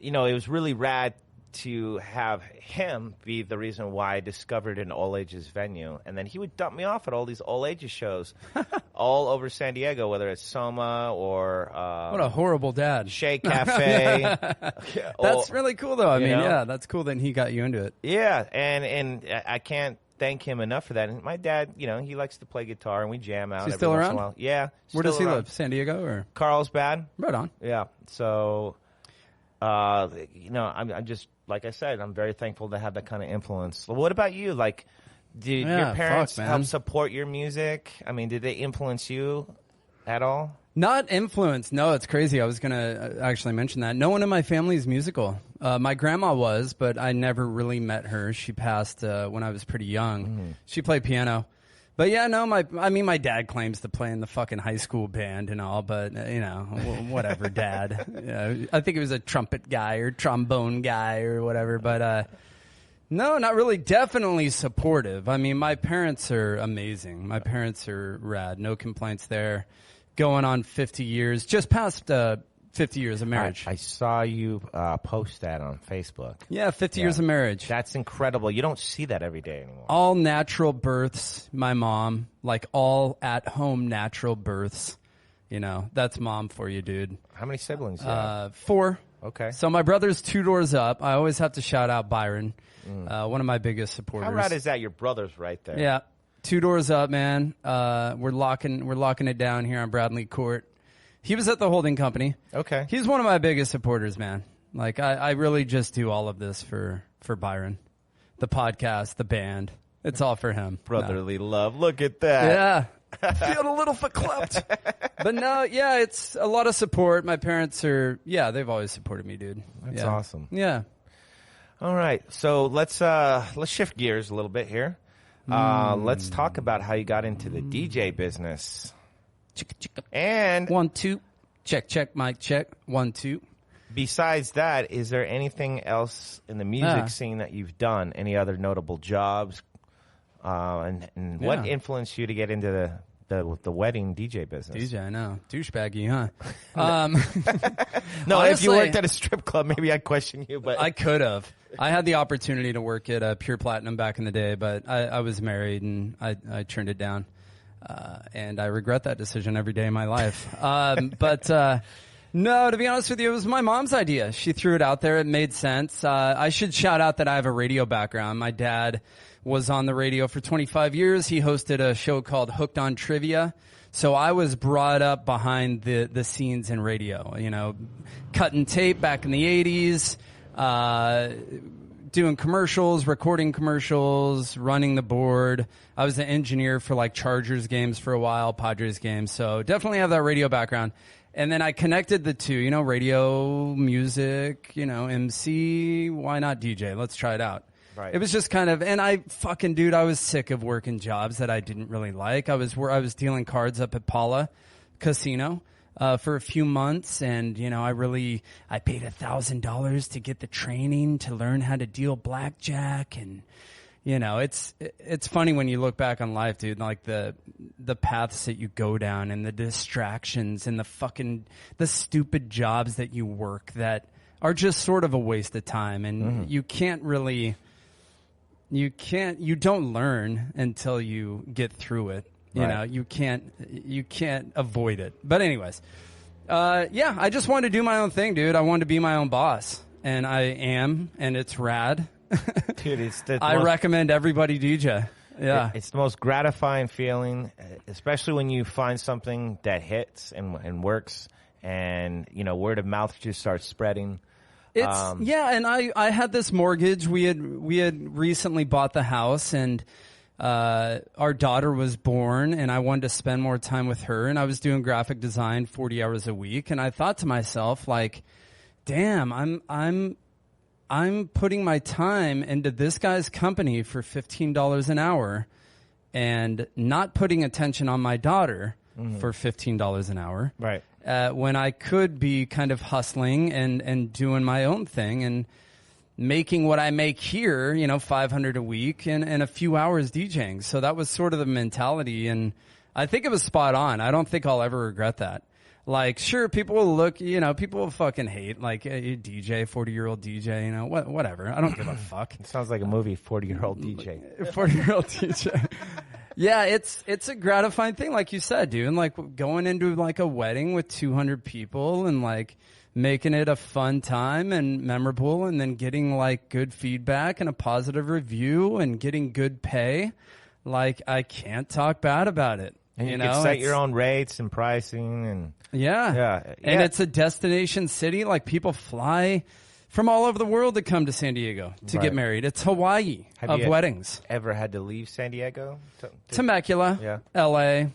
it was really rad to have him be the reason why I discovered an all-ages venue. And then he would dump me off at all these all-ages shows all over San Diego, whether it's Soma or... what a horrible dad. Shea Cafe. That's really cool, though. I mean, yeah, that's cool that he got you into it. Yeah, and I can't thank him enough for that. And my dad, he likes to play guitar, and we jam out. Is he still around? Once in a while. Yeah. Where does he live? San Diego or? Carlsbad. Right on. Yeah. So, I'm just... Like I said, I'm very thankful to have that kind of influence. What about you? Did your parents help support your music? I mean, did they influence you at all? Not influence. No, it's crazy. I was going to actually mention that. No one in my family is musical. My grandma was, but I never really met her. She passed when I was pretty young. She played piano. But yeah, no, my dad claims to play in the fucking high school band and all, but whatever, dad. I think he was a trumpet guy or trombone guy or whatever, but no, not really. Definitely supportive. I mean, my parents are amazing. My parents are rad. No complaints there. Going on 50 years, just past 50 years of marriage. I saw you post that on Facebook. Yeah, 50 years of marriage. That's incredible. You don't see that every day anymore. All natural births, my mom, like all at-home natural births. That's mom for you, dude. How many siblings do you have? 4. Okay. So my brother's 2 doors up. I always have to shout out Byron, one of my biggest supporters. How rad is that? Your brother's right there. Yeah, 2 doors up, man. We're locking it down here on Bradley Court. He was at the holding company. Okay. He's one of my biggest supporters, man. Like, I really just do all of this for Byron. The podcast, the band. It's all for him. Brotherly love. Look at that. Yeah. Feel a little verklempt. But no, yeah, it's a lot of support. My parents they've always supported me, dude. That's awesome. Yeah. All right. So let's shift gears a little bit here. Let's talk about how you got into the DJ business. And 1, 2, check, mic check. 1, 2. Besides that, is there anything else in the music scene that you've done? Any other notable jobs? And what influenced you to get into the wedding DJ business? DJ, I know. Douchebaggy, huh? No, honestly, if you worked at a strip club, maybe I'd question you. But I could have. I had the opportunity to work at Pure Platinum back in the day, but I was married and I turned it down. And I regret that decision every day of my life. No, to be honest with you, it was my mom's idea. She threw it out there. It made sense. I should shout out that I have a radio background. My dad was on the radio for 25 years. He hosted a show called Hooked on Trivia. So I was brought up behind the scenes in radio, cutting tape back in the 80s, doing commercials, recording commercials, running the board. I was an engineer for like Chargers games for a while, Padres games. So definitely have that radio background. And then I connected the two, radio, music, MC. Why not DJ? Let's try it out. Right. It was just kind of, and I was sick of working jobs that I didn't really like. I was dealing cards up at Paula Casino for a few months, and I paid $1,000 to get the training to learn how to deal blackjack, and it's funny when you look back on life, dude. Like the paths that you go down, and the distractions, and the stupid jobs that you work that are just sort of a waste of time, and you can't really. You don't learn until you get through it. You can't avoid it. But anyways, I just wanted to do my own thing, dude. I wanted to be my own boss, and I am, and it's rad. Dude, I recommend everybody DJ. Yeah. It's the most gratifying feeling, especially when you find something that hits and works, and word of mouth just starts spreading. And I had this mortgage. We had recently bought the house, and our daughter was born, and I wanted to spend more time with her, and I was doing graphic design 40 hours a week, and I thought to myself, like, damn, I'm putting my time into this guy's company for $15 an hour and not putting attention on my daughter for $15 an hour. Right. When I could be kind of hustling and doing my own thing and making what I make here, $500 a week and a few hours DJing. So that was sort of the mentality, and I think it was spot on. I don't think I'll ever regret that. Like, sure, people will look, people will fucking hate, like, a DJ, 40-year-old DJ, whatever. I don't give a fuck. It sounds like a movie, 40-year-old DJ. 40-year-old DJ. Yeah, it's a gratifying thing, like you said, dude. And, like, going into, like, a wedding with 200 people and, like, making it a fun time and memorable, and then getting, like, good feedback and a positive review and getting good pay. Like, I can't talk bad about it. And you can set your own rates and pricing and... Yeah. And it's a destination city. Like, people fly from all over the world to come to San Diego to get married. It's Hawaii of weddings. Ever had to leave San Diego? Temecula, LA.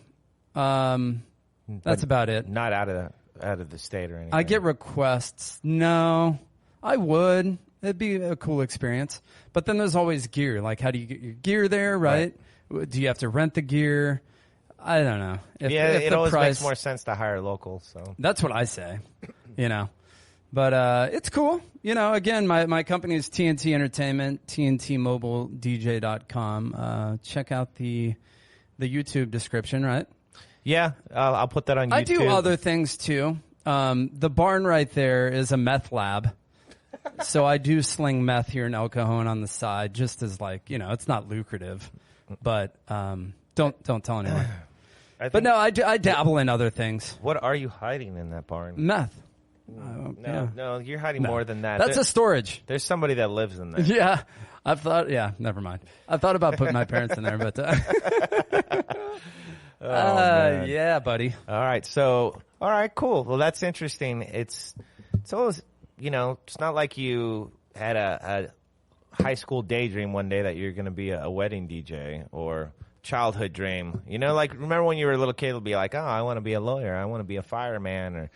That's about it. Not out of the state or anything. I get requests. No, I would. It'd be a cool experience. But then there's always gear. Like, how do you get your gear there, right? Do you have to rent the gear? I don't know. If it always makes more sense to hire local. So that's what I say, But it's cool. Again, my company is TNT Entertainment, TNTMobileDJ.com. Check out the YouTube description, right? Yeah, I'll put that on YouTube. I do other things, too. The barn right there is a meth lab. So I do sling meth here in El Cajon on the side, just as it's not lucrative. But don't tell anyone. But no, I dabble in other things. What are you hiding in that barn? Meth. No, you're hiding more than that. That's a storage. There's somebody that lives in there. Yeah, never mind. I thought about putting my parents in there, but yeah, buddy. All right, cool. Well, that's interesting. It's always, it's not like you had a high school daydream one day that you're going to be a wedding DJ or childhood dream. Remember when you were a little kid, it'll be like, oh, I want to be a lawyer. I want to be a fireman or...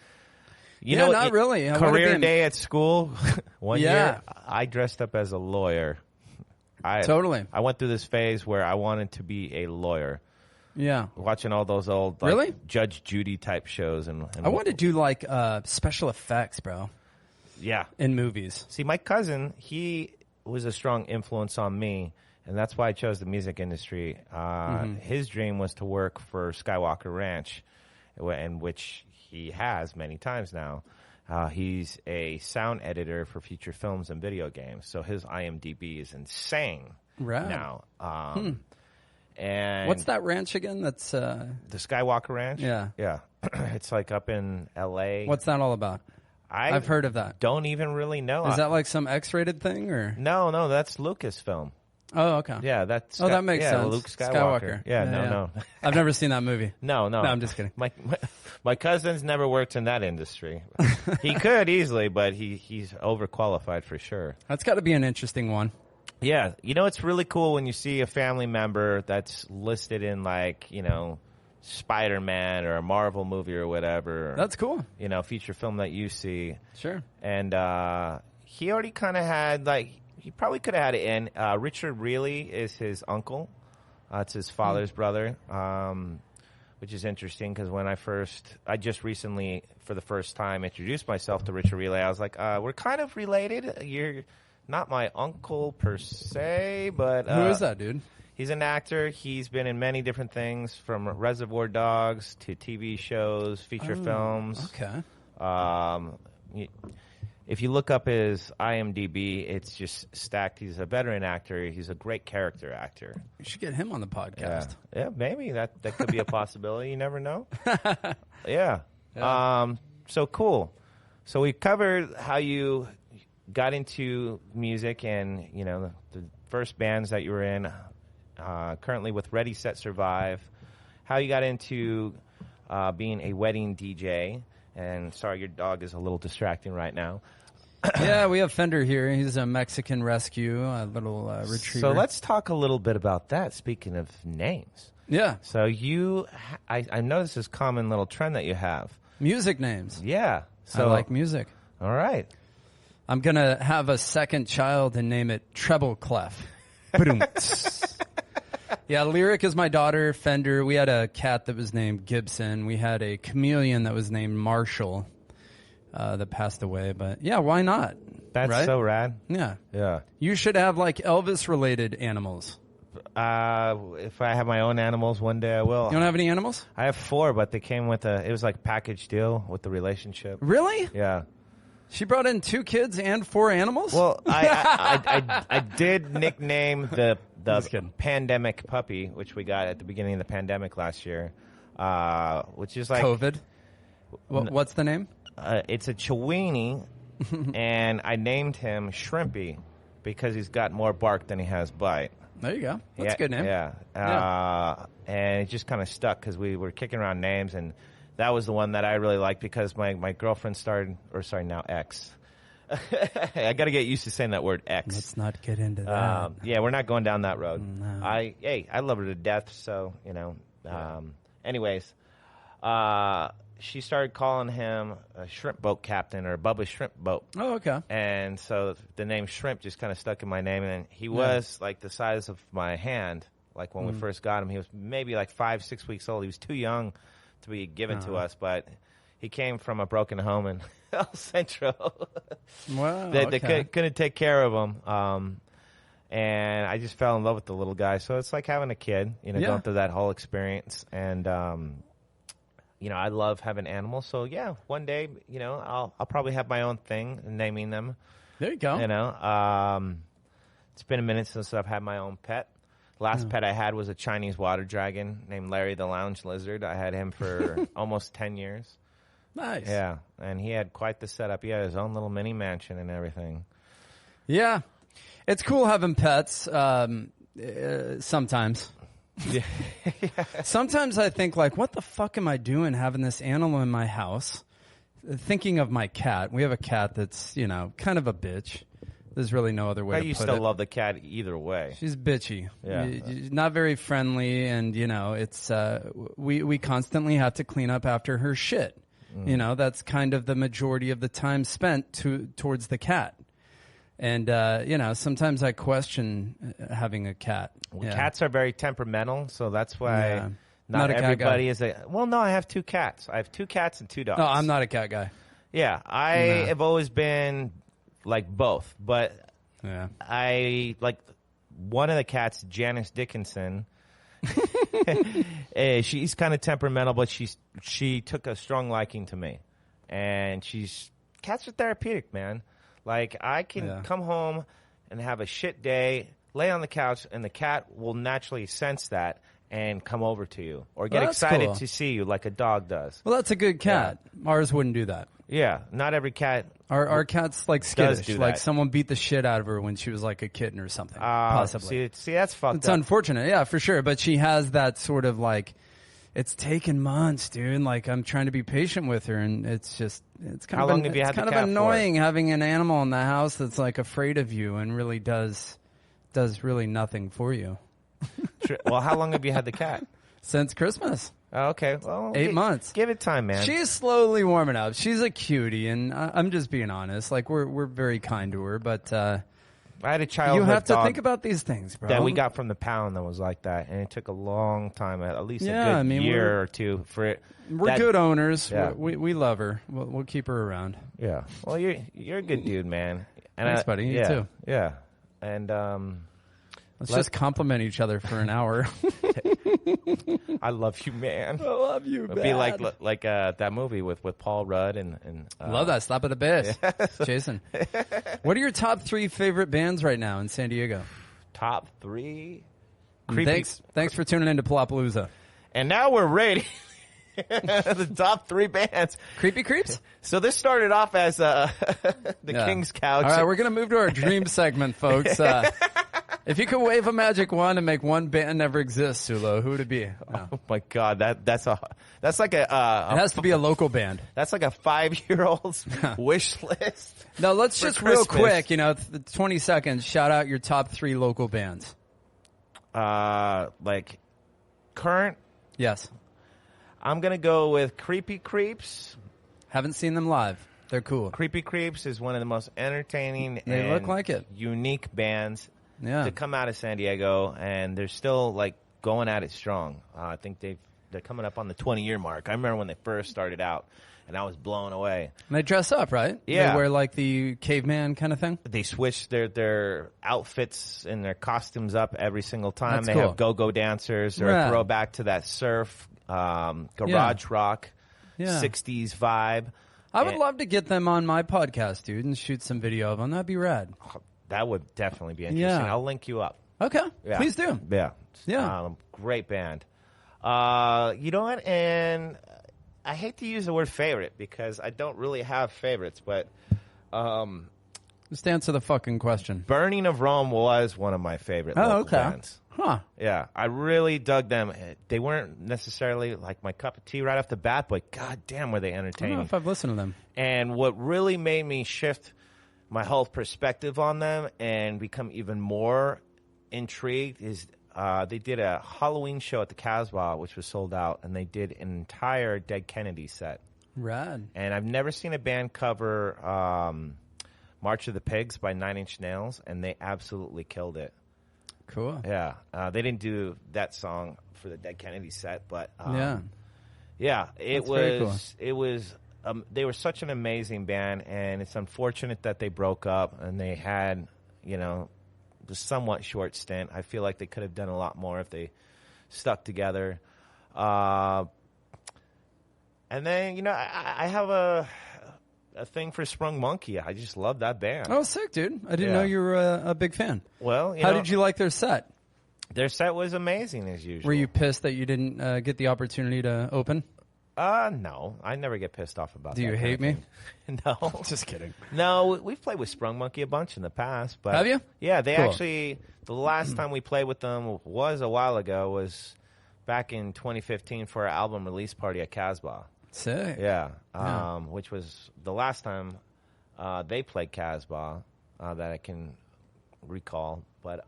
not really. Career day at school. One year, I dressed up as a lawyer. Totally. I went through this phase where I wanted to be a lawyer. Yeah. Watching all those old Judge Judy type shows. And I want to do special effects, bro. Yeah. In movies. See, my cousin, he was a strong influence on me, and that's why I chose the music industry. His dream was to work for Skywalker Ranch, in which... he has many times now. He's a sound editor for feature films and video games, so his IMDb is insane now. And what's that ranch again? That's the Skywalker Ranch. Yeah. It's up in L.A. What's that all about? I've heard of that. Don't even really know. Is that some X-rated thing or? No, that's Lucasfilm. Oh, okay. Yeah, that's that makes sense. Luke Skywalker. Yeah, no. I've never seen that movie. No, I'm just kidding. My cousin's never worked in that industry. He could easily, but he's overqualified for sure. That's got to be an interesting one. Yeah, it's really cool when you see a family member that's listed in Spider-Man or a Marvel movie or whatever. That's cool. Feature film that you see. Sure. And he already kind of had he probably could have had it in. Richard Reilly is his uncle. It's his father's brother, which is interesting because when I just recently, for the first time, introduced myself to Richard Reilly, I was like, we're kind of related. You're not my uncle per se, but... Who is that, dude? He's an actor. He's been in many different things, from Reservoir Dogs to TV shows, feature films. Okay. If you look up his IMDb, it's just stacked. He's a veteran actor. He's a great character actor. You should get him on the podcast. Yeah, maybe. That could be a possibility. You never know. Yeah. So cool. So we covered how you got into music and, the first bands that you were in, currently with Ready, Set, Survive, how you got into being a wedding DJ. And sorry, your dog is a little distracting right now. Yeah, we have Fender here. He's a Mexican rescue, a little retriever. So let's talk a little bit about that, speaking of names. Yeah. So I noticed this common little trend that you have. Music names. Yeah. So I like music. All right. I'm going to have a second child and name it Treble Clef. Yeah, Lyric is my daughter, Fender. We had a cat that was named Gibson. We had a chameleon that was named Marshall that passed away. But yeah, why not? That's right? so rad. Yeah. Yeah. You should have Elvis-related animals. If I have my own animals one day, I will. You don't have any animals? I have 4, but they came with it was like package deal with the relationship. Really? Yeah. She brought in 2 kids and 4 animals? Well, I did nickname the pandemic puppy, which we got at the beginning of the pandemic last year, which is like... COVID? What's the name? It's a Chiweenie, and I named him Shrimpy because he's got more bark than he has bite. There you go. That's a good name. Yeah. And it just kind of stuck because we were kicking around names, and that was the one that I really liked because my girlfriend now ex. I got to get used to saying that word ex. Let's not get into that. Yeah, we're not going down that road. No. I love her to death, so, anyways, she started calling him a shrimp boat captain or Bubba's shrimp boat. Oh, okay. And so the name Shrimp just kind of stuck in my name, and he was like the size of my hand, Like when we first got him, he was maybe like 5-6 weeks old. He was too young to be given to us, but he came from a broken home in El Centro. Wow. They couldn't take care of him. And I just fell in love with the little guy. So it's like having a kid, going through that whole experience. And, I love having animals. So, yeah, one day, I'll probably have my own thing, naming them. There you go. It's been a minute since I've had my own pet. Last pet I had was a Chinese water dragon named Larry the Lounge Lizard. I had him for almost 10 years. Nice. Yeah, and he had quite the setup. He had his own little mini mansion and everything. Yeah. It's cool having pets sometimes. Yeah. Sometimes I think, like, what the fuck am I doing having this animal in my house? Thinking of my cat. We have a cat that's, kind of a bitch. There's really no other way to put it. You still love the cat either way. She's bitchy. Yeah. Not very friendly, and, it's we constantly have to clean up after her shit. That's kind of the majority of the time spent towards the cat. And, sometimes I question having a cat. Well, cats are very temperamental, so that's why not everybody is a... Well, no, I have 2 cats. I have 2 cats and 2 dogs. No, I'm not a cat guy. Yeah, I have always been like both, but I like one of the cats, Janice Dickinson. She's kind of temperamental, but she took a strong liking to me, and cats are therapeutic, man. Like I can come home and have a shit day, lay on the couch, and the cat will naturally sense that and come over to you or get excited to see you like a dog does. Well, that's a good cat. Ours wouldn't do that. Yeah, not every cat. Our cat's like skittish. Do like that. someone beat the shit out of her when she was like a kitten or something. Possibly. See, that's fucked up. It's unfortunate, yeah, for sure. But she has that sort of like, it's taken months, dude. Like I'm trying to be patient with her, and it's kind How long have you had the cat annoying for? having an animal in the house that's like afraid of you and really does really nothing for you. Well, how long have you had the cat? Since Christmas. Oh, okay, well, 8 months. Give it time, man. She's slowly warming up. She's a cutie, and I'm just being honest. Like we're very kind to her, but I had a childhood you have to dog think about these things, bro. that we got from the pound that was like that, and it took a long time, at least Yeah, a I good mean, year or two for it. We're good owners. Yeah. We love her. We'll keep her around. Yeah. Well, you're a good dude, man. And Thanks, buddy. You too. Yeah. And Let's just compliment each other for an hour. I love you, man. I love you, It'd be like that movie with Paul Rudd and love that slap of the bass, Jason. What are your top 3 favorite bands right now in San Diego? Top 3. Thanks for tuning in to Palapalooza. And now we're ready. The top 3 bands. Creepy Creeps? So this started off as the King's Couch. All right, we're going to move to our dream segment, folks. If you could wave a magic wand and make one band never exist, Sulo, who would it be? Oh my God, that's like a. It has to be a local band. That's like a 5-year-old's wish list. No, let's just Christmas. real quick, 20 seconds. Shout out your top 3 local bands. Like current. Yes. I'm gonna go with Creepy Creeps. Haven't seen them live. They're cool. Creepy Creeps is one of the most entertaining They and look like it. unique bands Yeah. to come out of San Diego, and they're still like going at it strong. I think they're coming up on the 20-year mark. I remember when they first started out, and I was blown away. And they dress up, right? Yeah. They wear like the caveman kind of thing. They switch their outfits and their costumes up every single time. That's they cool. have go-go dancers or Yeah. a throwback to that surf, garage rock, Yeah. 60s vibe. I would love to get them on my podcast, dude, and shoot some video of them. That'd be rad. That would definitely be interesting. Yeah. I'll link you up. Okay. Yeah. Please do. Yeah. Yeah. Great band. You know what? And I hate to use the word favorite because I don't really have favorites, but Just answer the fucking question. Burning of Rome was one of my favorite local bands. Huh. Yeah, I really dug them. They weren't necessarily like my cup of tea right off the bat, but goddamn were they I don't entertaining. know if I've listened to them. And what really made me shift my whole perspective on them and become even more intrigued is they did a Halloween show at the Casbah, which was sold out, and they did an entire Dead Kennedy set. Rad. And I've never seen a band cover March of the Pigs by 9 Inch Nails, and they absolutely killed it. Cool. Yeah. They didn't do that song for the Dead Kennedy set, but Yeah, it was they were such an amazing band, and it's unfortunate that they broke up and they had, a somewhat short stint. I feel like they could have done a lot more if they stuck together. And then, I have a thing for Sprung Monkey. I just love that band. Oh, sick, dude. I didn't know you were a big fan. Well, how did you like their set? Their set was amazing, as usual. Were you pissed that you didn't get the opportunity to open? No. I never get pissed off about that. Do you hate me? No. Just kidding. No, we've played with Sprung Monkey a bunch in the past. But have you? Yeah, they Cool. actually, the last time we played with them was a while ago, was back in 2015 for our album release party at Casbah. Sick. Yeah, which was the last time they played Casbah that I can recall. But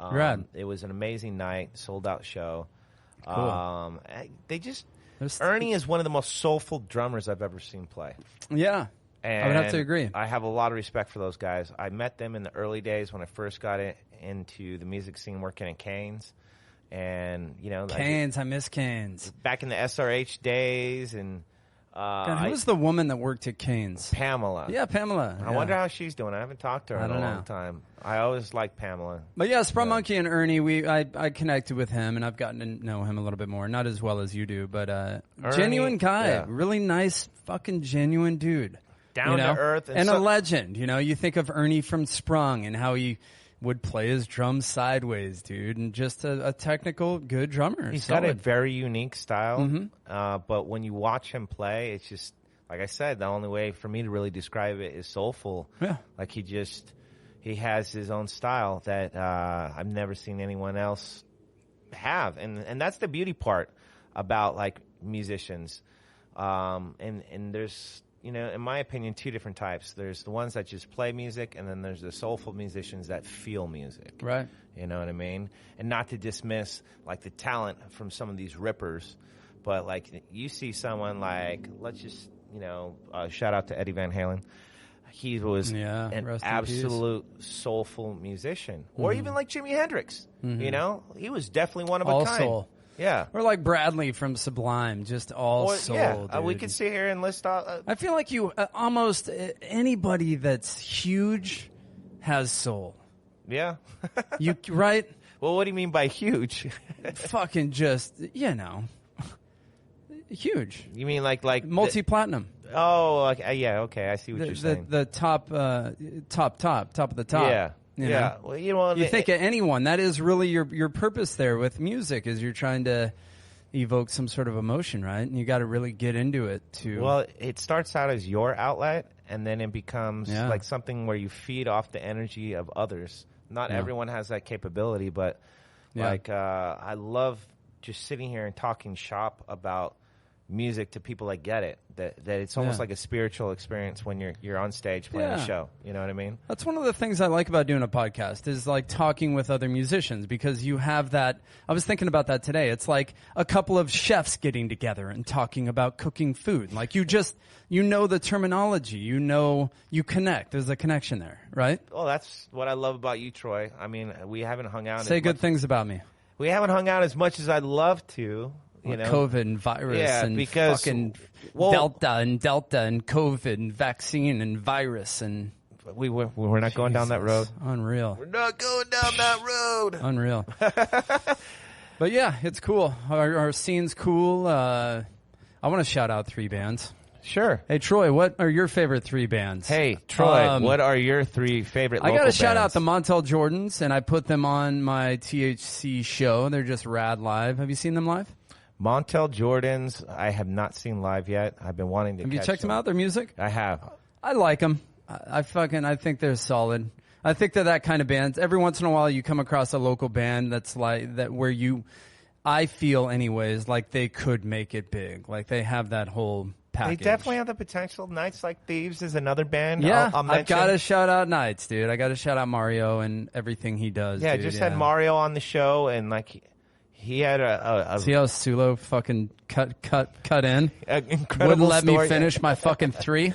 it was an amazing night, sold-out show. Cool. Ernie is one of the most soulful drummers I've ever seen play. Yeah, and I would have to agree. I have a lot of respect for those guys. I met them in the early days when I first got into the music scene working at Canes. And, Canes, I miss Canes. Back in the SRH days, and God, who was the woman that worked at Canes? Pamela. Yeah, Pamela. I wonder how she's doing. I haven't talked to her in a long time. I always liked Pamela. But yeah, Sprung Monkey and Ernie, I connected with him, and I've gotten to know him a little bit more. Not as well as you do, but Ernie, genuine guy. Really nice, fucking genuine dude. Down to earth. And a legend. You think of Ernie from Sprung and how he would play his drums sideways, dude, and just a technical, good drummer. He's got a very unique style, but when you watch him play, it's just, like I said, the only way for me to really describe it is soulful. Yeah. Like he has his own style that I've never seen anyone else have, and that's the beauty part about like musicians. And there's, in my opinion, two different types. There's the ones that just play music, and then there's the soulful musicians that feel music. Right. You know what I mean? And not to dismiss like the talent from some of these rippers, but like you see someone like, let's just, shout out to Eddie Van Halen. He was an absolute soulful musician. Or even like Jimi Hendrix. He was definitely one of a kind. Soul. Yeah. Or like Bradley from Sublime, just all soul. Yeah, we could sit here and list all. I feel like almost anybody that's huge has soul. Yeah. Right? Well, what do you mean by huge? Fucking just, huge. You mean like multi-platinum? Yeah, okay, I see what you're saying. The top of the top. Yeah. Yeah. Well, you think of anyone, that is really your purpose there with music, is you're trying to evoke some sort of emotion, right? And you got to really get into it too. Well, it starts out as your outlet, and then it becomes like something where you feed off the energy of others. Not everyone has that capability, but I love just sitting here and talking shop about music to people that get it. That it's almost like a spiritual experience when you're on stage playing a show. You know what I mean? That's one of the things I like about doing a podcast, is like talking with other musicians, because you have that. I was thinking about that today. It's like a couple of chefs getting together and talking about cooking food. Like you the terminology, you connect. There's a connection there, right? Well, that's what I love about you, Troy. I mean, we haven't hung out. Say good things about me. We haven't hung out as much as I'd love to. COVID and virus and because, fucking Delta and COVID and vaccine and virus and we're not going down that road. Unreal. We're not going down that road. Unreal. But yeah, it's cool. Our scene's cool. I want to shout out 3 bands. Sure. Hey, Troy, what are your favorite 3 bands? Hey, Troy, what are your 3 favorite local bands? I got to shout out the Montel Jordans, and I put them on my THC show. They're just rad live. Have you seen them live? Montel Jordans, I have not seen live yet. I've been wanting to. Have you checked them out? Their music? I have. I like them. I think they're solid. I think they're that kind of band. Every once in a while, you come across a local band that's like that, where I feel anyways, like they could make it big. Like they have that whole package. They definitely have the potential. Nights Like Thieves is another band. Yeah, I'll I've got to shout out Nights, dude. I got to shout out Mario and everything he does. Yeah, dude. just had Mario on the show, and like he had a see how Sulo fucking cut in. Incredible Wouldn't let story. me finish my fucking 3.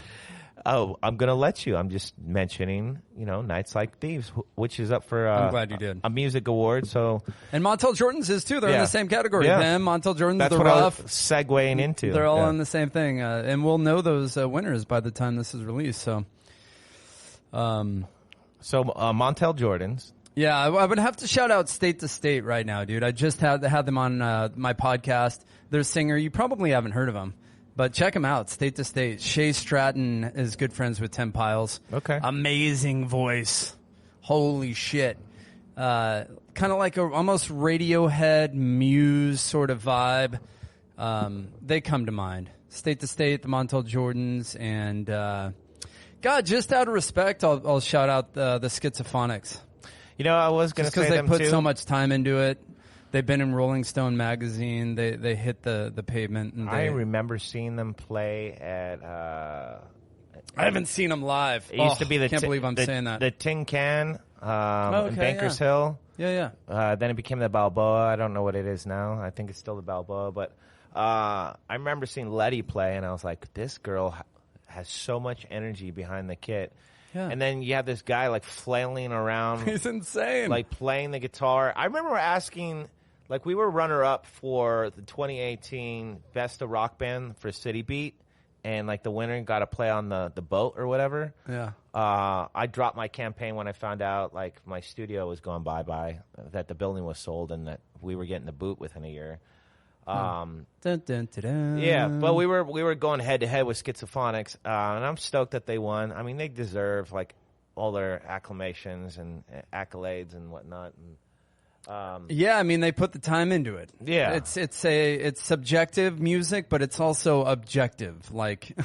Oh, I'm going to let you. I'm just mentioning, Nights Like Thieves, which is up for I'm glad you did. a music award. So, and Montel Jordan's is too. They're in the same category. Yeah. Them, Montel Jordan's, that's The what Rough. I was segueing into. They're all in the same thing. And we'll know those winners by the time this is released. So, Montel Jordan's. Yeah, I would have to shout out State to State right now, dude. I just had them on my podcast. Their singer, you probably haven't heard of him, but check him out, State to State. Shay Stratton is good friends with Tim Piles. Okay. Amazing voice. Holy shit. Kind of like a almost Radiohead, Muse sort of vibe. They come to mind. State to State, the Montel Jordans, and God, just out of respect, I'll shout out the Schizophonics. I was going to say them because they put too. so much time into it. They've been in Rolling Stone magazine. They hit the pavement. And I remember seeing them play at. I haven't seen them live. It used to be can't believe I'm saying that. The Tin Can in Bankers Hill. Yeah. Then it became the Balboa. I don't know what it is now. I think it's still the Balboa. But I remember seeing Letty play, and I was like, this girl has so much energy behind the kit. Yeah. And then you have this guy like flailing around. He's insane. Like playing the guitar. I remember asking, like we were runner-up for the 2018 Best of Rock Band for City Beat. And like the winner got to play on the boat or whatever. Yeah. I dropped my campaign when I found out like my studio was going bye-bye, that the building was sold and that we were getting the boot within a year. Dun, dun, dun, dun. Yeah, but we were going head-to-head with Schizophonics, and I'm stoked that they won. I mean, they deserve like all their acclamations and accolades and whatnot. And, yeah, I mean they put the time into it. Yeah, it's subjective music, but it's also objective. Like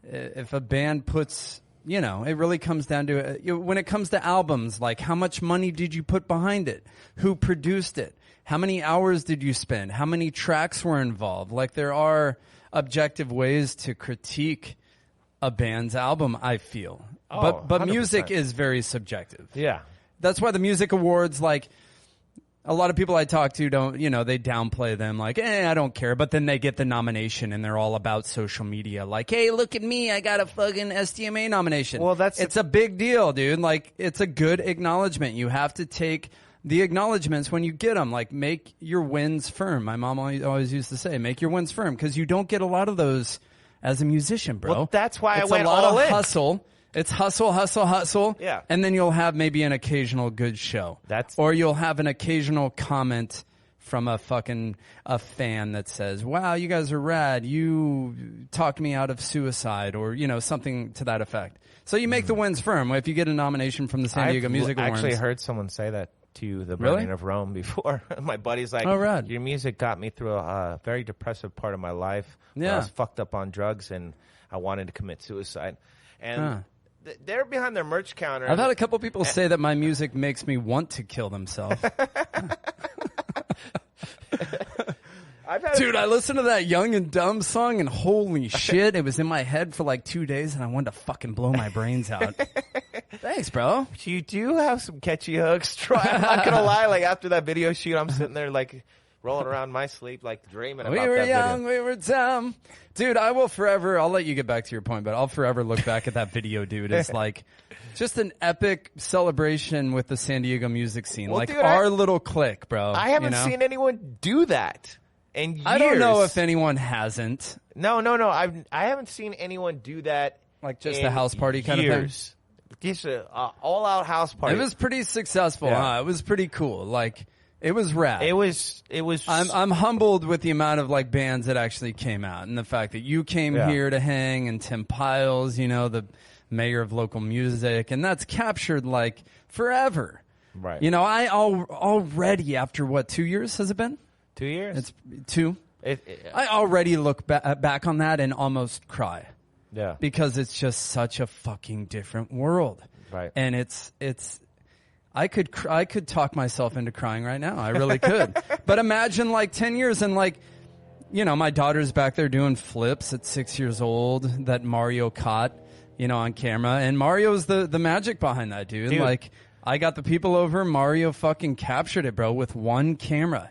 if a band puts, it really comes down to it. When it comes to albums, like how much money did you put behind it? Who produced it? How many hours did you spend? How many tracks were involved? Like there are objective ways to critique a band's album, I feel. But music is very subjective. Yeah. That's why the music awards, like a lot of people I talk to don't, they downplay them like, I don't care. But then they get the nomination and they're all about social media. Like, hey, look at me. I got a fucking SDMA nomination. Well, it's a big deal, dude. Like it's a good acknowledgement. You have to take the acknowledgments when you get them, like make your wins firm. My mom always used to say, make your wins firm, because you don't get a lot of those as a musician, bro. Well, that's why it's I went a lot all of in. hustle. It's hustle, hustle, hustle. Yeah. And then you'll have maybe an occasional good show. Or you'll have an occasional comment from a fan that says, wow, you guys are rad. You talked me out of suicide, or, something to that effect. So you make the wins firm. If you get a nomination from the San Diego Music Awards. I actually heard someone say that to the Burning of Rome before. My buddy's like, your music got me through a very depressive part of my life. Yeah. I was fucked up on drugs and I wanted to commit suicide. And they're behind their merch counter. I've had a couple people say that my music makes me want to kill themselves. Dude, I listened to that Young and Dumb song and holy shit, it was in my head for like 2 days and I wanted to fucking blow my brains out. Thanks, bro. You do have some catchy hooks. I'm not going to lie. Like after that video shoot, I'm sitting there like rolling around my sleep, like dreaming about that video. We were young, we were dumb. Dude, I will forever, I'll let you get back to your point, but I'll forever look back at that video, dude. It's like just an epic celebration with the San Diego music scene. Well, like dude, our little clique, bro. I haven't seen anyone do that in years. I don't know if anyone hasn't. No. I haven't seen anyone do that. Like just a house party kind of thing? Just an all-out house party. It was pretty successful, huh? It was pretty cool. Like, it was rad. It was. I'm humbled with the amount of like bands that actually came out, and the fact that you came here to hang, and Tim Piles, the mayor of local music, and that's captured like forever. Right. I already after what 2 years has it been? 2 years. It's 2. I already look back on that and almost cry. Yeah. Because it's just such a fucking different world. Right. And it's I could talk myself into crying right now. I really could. But imagine like 10 years and like, my daughter's back there doing flips at 6 years old that Mario caught, on camera. And Mario's the magic behind that, dude. Like I got the people over. Mario fucking captured it, bro, with one camera.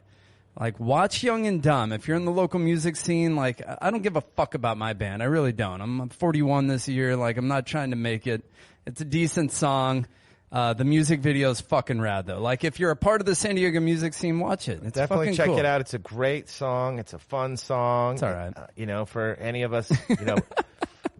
Like, watch Young and Dumb. If you're in the local music scene, like, I don't give a fuck about my band. I really don't. I'm 41 this year. Like, I'm not trying to make it. It's a decent song. The music video is fucking rad, though. Like, if you're a part of the San Diego music scene, watch it. It's definitely fucking check cool. it out. It's a great song. It's a fun song. It's all right. For any of us,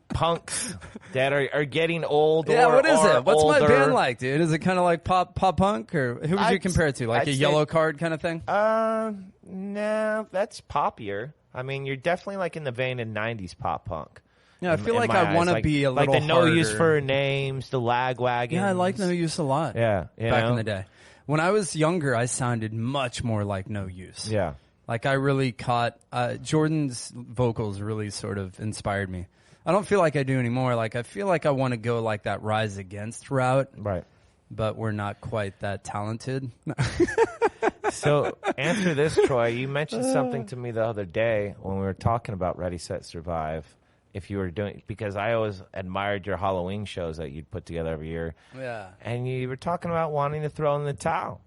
punks that are getting old. Yeah, what is it? What's older. my band like, dude? Is it kind of like pop punk, or who would you compare it to? Like I'd a say, Yellow Card kind of thing? No, that's poppier. I mean, you're definitely like in the vein of 90s pop punk. Yeah, I feel like I want to be a little like the harder. No Use for Names, the Lagwagon. Yeah, I like No Use a lot. Yeah, back in the day. When I was younger, I sounded much more like No Use. Yeah. Like I really caught Jordan's vocals really sort of inspired me. I don't feel like I do anymore. Like I feel like I want to go like that Rise Against route. Right. But we're not quite that talented. So answer this, Troy. You mentioned something to me the other day when we were talking about Ready, Set, Survive. If you were doing, because I always admired your Halloween shows that you'd put together every year. Yeah. And you were talking about wanting to throw in the towel.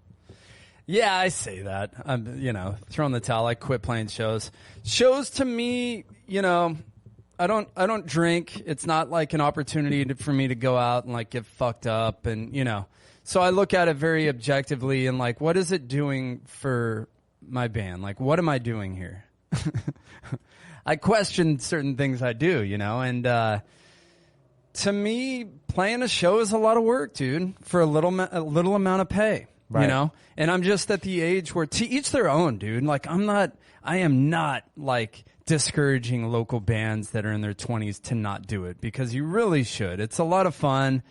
Yeah, I say that. I'm, throwing the towel. I quit playing shows. Shows to me, I don't drink. It's not like an opportunity for me to go out and like get fucked up and, So I look at it very objectively and like, what is it doing for my band? Like, what am I doing here? I question certain things I do, and to me, playing a show is a lot of work, dude, for a little amount of pay, right. And I'm just at the age where to each their own, dude. Like I am not like discouraging local bands that are in their 20s to not do it because you really should. It's a lot of fun.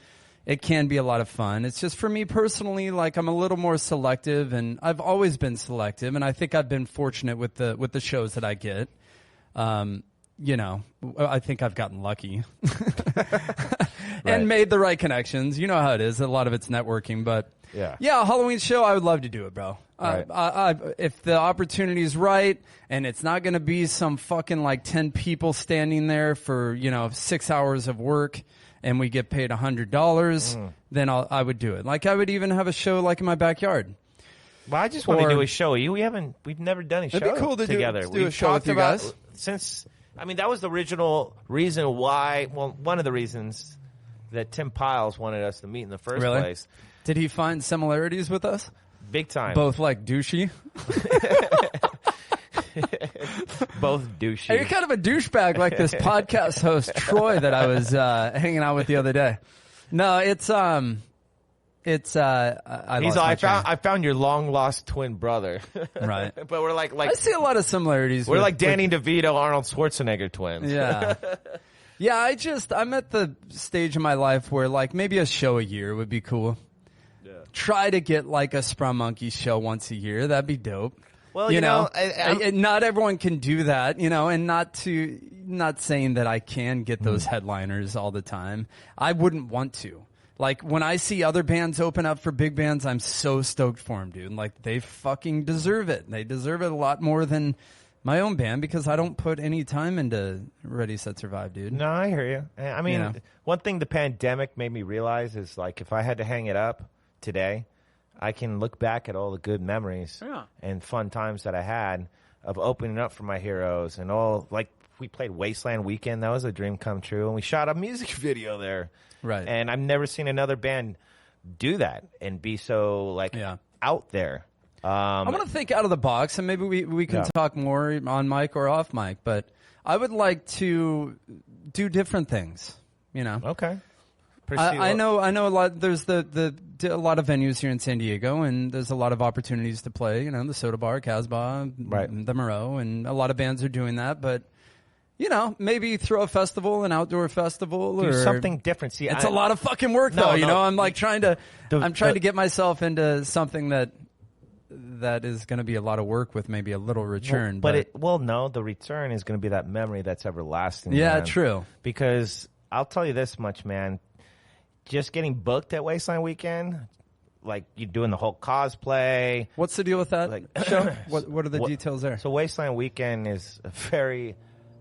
It can be a lot of fun. It's just for me personally, like I'm a little more selective, and I've always been selective, and I think I've been fortunate with the shows that I get. I think I've gotten lucky and made the right connections. You know how it is. A lot of it's networking, but yeah, a Halloween show, I would love to do it, bro. Right. If the opportunity is right and it's not going to be some fucking like 10 people standing there for, 6 hours of work and we get paid $100, then I would do it. Like I would even have a show like in my backyard. Well, I just want to do a show. We've never done a show it'd be cool to together. Do a show with you guys. That was the original reason why, one of the reasons that Tim Piles wanted us to meet in the first place. Did he find similarities with us? Big time. Both like douchey? Both douchey. Hey, you're kind of a douchebag like this podcast host, Troy, that I was hanging out with the other day. No, I found your long lost twin brother. Right. But we're like I see a lot of similarities. We're like Danny DeVito, Arnold Schwarzenegger twins. Yeah. Yeah, I'm at the stage in my life where like maybe a show a year would be cool. Yeah. Try to get like a Sprung Monkeys show once a year. That'd be dope. Well, not everyone can do that, and not saying that I can get those headliners all the time. I wouldn't want to. Like, when I see other bands open up for big bands, I'm so stoked for them, dude. Like, they fucking deserve it. They deserve it a lot more than my own band because I don't put any time into Ready, Set, Survive, dude. No, I hear you. I mean, one thing the pandemic made me realize is, like, if I had to hang it up today, I can look back at all the good memories and fun times that I had of opening up for my heroes and all. Like, we played Wasteland Weekend. That was a dream come true. And we shot a music video there. Right. And I've never seen another band do that and be so, like, out there. I want to think out of the box, and maybe we can talk more on mic or off mic, but I would like to do different things, Okay. I know a lot. There's a lot of venues here in San Diego, and there's a lot of opportunities to play, the Soda Bar, Casbah, the Moreau, and a lot of bands are doing that, but maybe throw a festival, an outdoor festival, do or something different. See, it's a lot of fucking work, though. I'm like trying to get myself into something that is going to be a lot of work with maybe a little return. The return is going to be that memory that's everlasting. Yeah, man. true. Because I'll tell you this much, man. Just getting booked at Wasteland Weekend, like you're doing the whole cosplay. What's the deal with that show? What are the details there? So Wasteland Weekend is a very,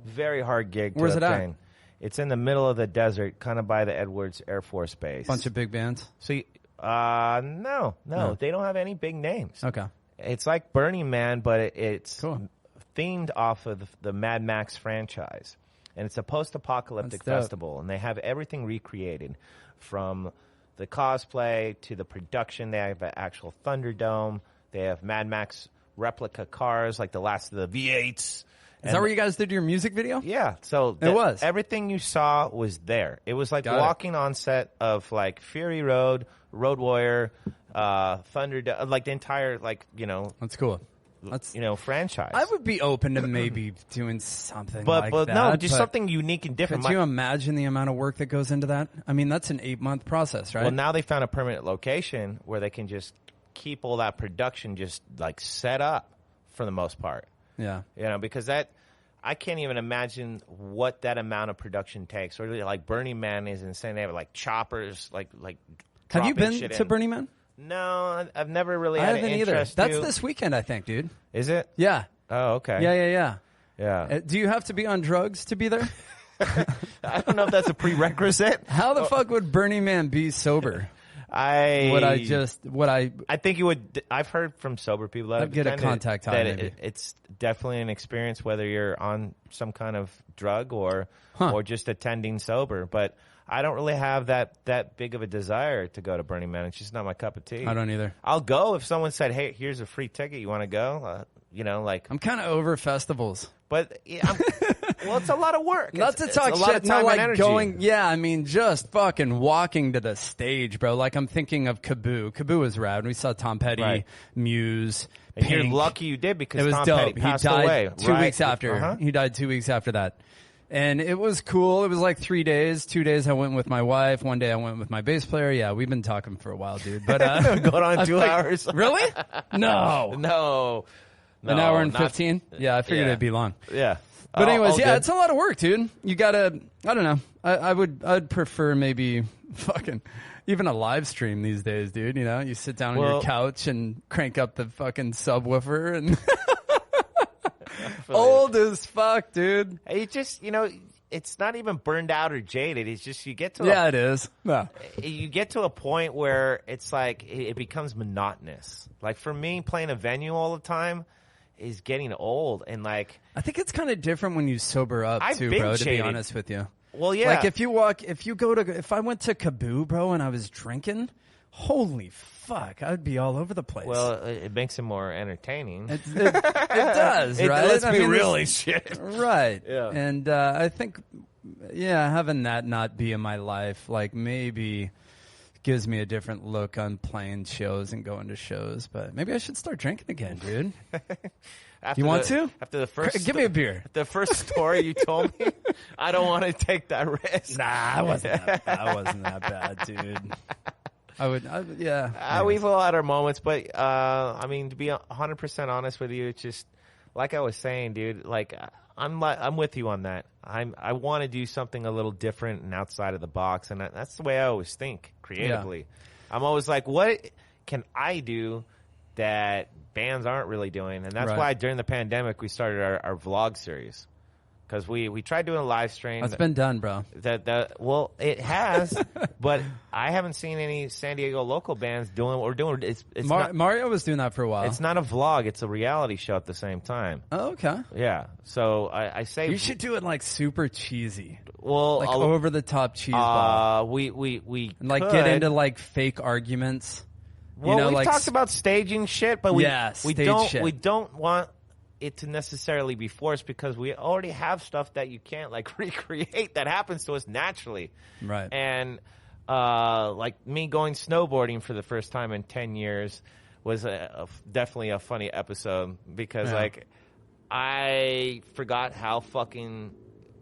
very hard gig. Where's it at? It's in the middle of the desert, kind of by the Edwards Air Force Base. Bunch of big bands? So, no, they don't have any big names. Okay. It's like Burning Man, but it's Cool. themed off of the Mad Max franchise. And it's a post-apocalyptic festival, and they have everything recreated from the cosplay to the production. They have an actual Thunderdome. They have Mad Max replica cars like the last of the V8s. Is that where you guys did your music video? Yeah. So it was. Everything you saw was there. It was like walking on set of like Fury Road, Road Warrior, Thunderdome, like the entire That's cool. That's franchise. I would be open to maybe doing something but like that. No, just something unique and different. Could you imagine the amount of work that goes into that? I mean, that's an 8-month process, right? Well, now they found a permanent location where they can just keep all that production just like set up for the most part. Yeah. Because that I can't even imagine what that amount of production takes. Or like Burning Man is insane. They have like choppers, like. Have you been to Burning Man? No, I've never really had an interest. That's this weekend, I think, dude. Is it? Yeah. Oh, okay. Yeah. Do you have to be on drugs to be there? I don't know if that's a prerequisite. How the fuck would Burning Man be sober? I think you would. I've heard from sober people that I'd get a contact high, maybe. It's definitely an experience whether you're on some kind of drug or just attending sober. But I don't really have that big of a desire to go to Burning Man. It's just not my cup of tea. I don't either. I'll go if someone said, "Hey, here's a free ticket. You want to go?" I'm kind of over festivals. But it's a lot of work. Not to talk shit, no, like going. Yeah, I mean, just fucking walking to the stage, bro. Like I'm thinking of Kaboo. Kaboo was rad. We saw Tom Petty, Muse. And Pink. you're lucky you did because it was Tom dope. Petty passed he died away 2 weeks after. He died 2 weeks after that. And it was cool. It was like 3 days. 2 days I went with my wife. 1 day I went with my bass player. Yeah, we've been talking for a while, dude. But going on 2 hours. Really? No. No. An hour and 15? Yeah, I figured it'd be long. Yeah. But anyways, it's a lot of work, dude. You gotta, I don't know. I'd prefer maybe fucking even a live stream these days, dude. You sit down on your couch and crank up the fucking subwoofer and old as fuck, dude. It just, it's not even burned out or jaded. It's just you get to it is. Yeah. You get to a point where it's like it becomes monotonous. Like for me, playing a venue all the time is getting old, and like I think it's kind of different when you sober up too, bro. To be honest with you. Well, yeah. Like if I went to Kaboo, bro, and I was drinking, holy fuck, I'd be all over the place. Well, it makes it more entertaining. It does, right? Let's be really shit. Right. Yeah. And I think, having that not be in my life, like maybe gives me a different look on playing shows and going to shows. But maybe I should start drinking again, dude. You want to? After the first, give me a beer. The first story you told me, I don't want to take that risk. Nah, I wasn't that bad, dude. We've all had our moments, but I mean, to be 100% honest with you, it's just like I was saying, dude. Like I'm with you on that. I want to do something a little different and outside of the box, and that's the way I always think creatively. Yeah. I'm always like, what can I do that bands aren't really doing? And that's why during the pandemic we started our vlog series. Because we tried doing a live stream. That's been done, bro. Well, it has, but I haven't seen any San Diego local bands doing what we're doing. It's Mario was doing that for a while. It's not a vlog. It's a reality show at the same time. Oh, okay. Yeah. So I say you should do it like super cheesy. Well, like over the top cheese ball. We and like get into like fake arguments. Well, we talked about staging shit, but we don't want it to necessarily be forced because we already have stuff that you can't like recreate that happens to us naturally. Right. And like me going snowboarding for the first time in 10 years was definitely a funny episode because like I forgot how fucking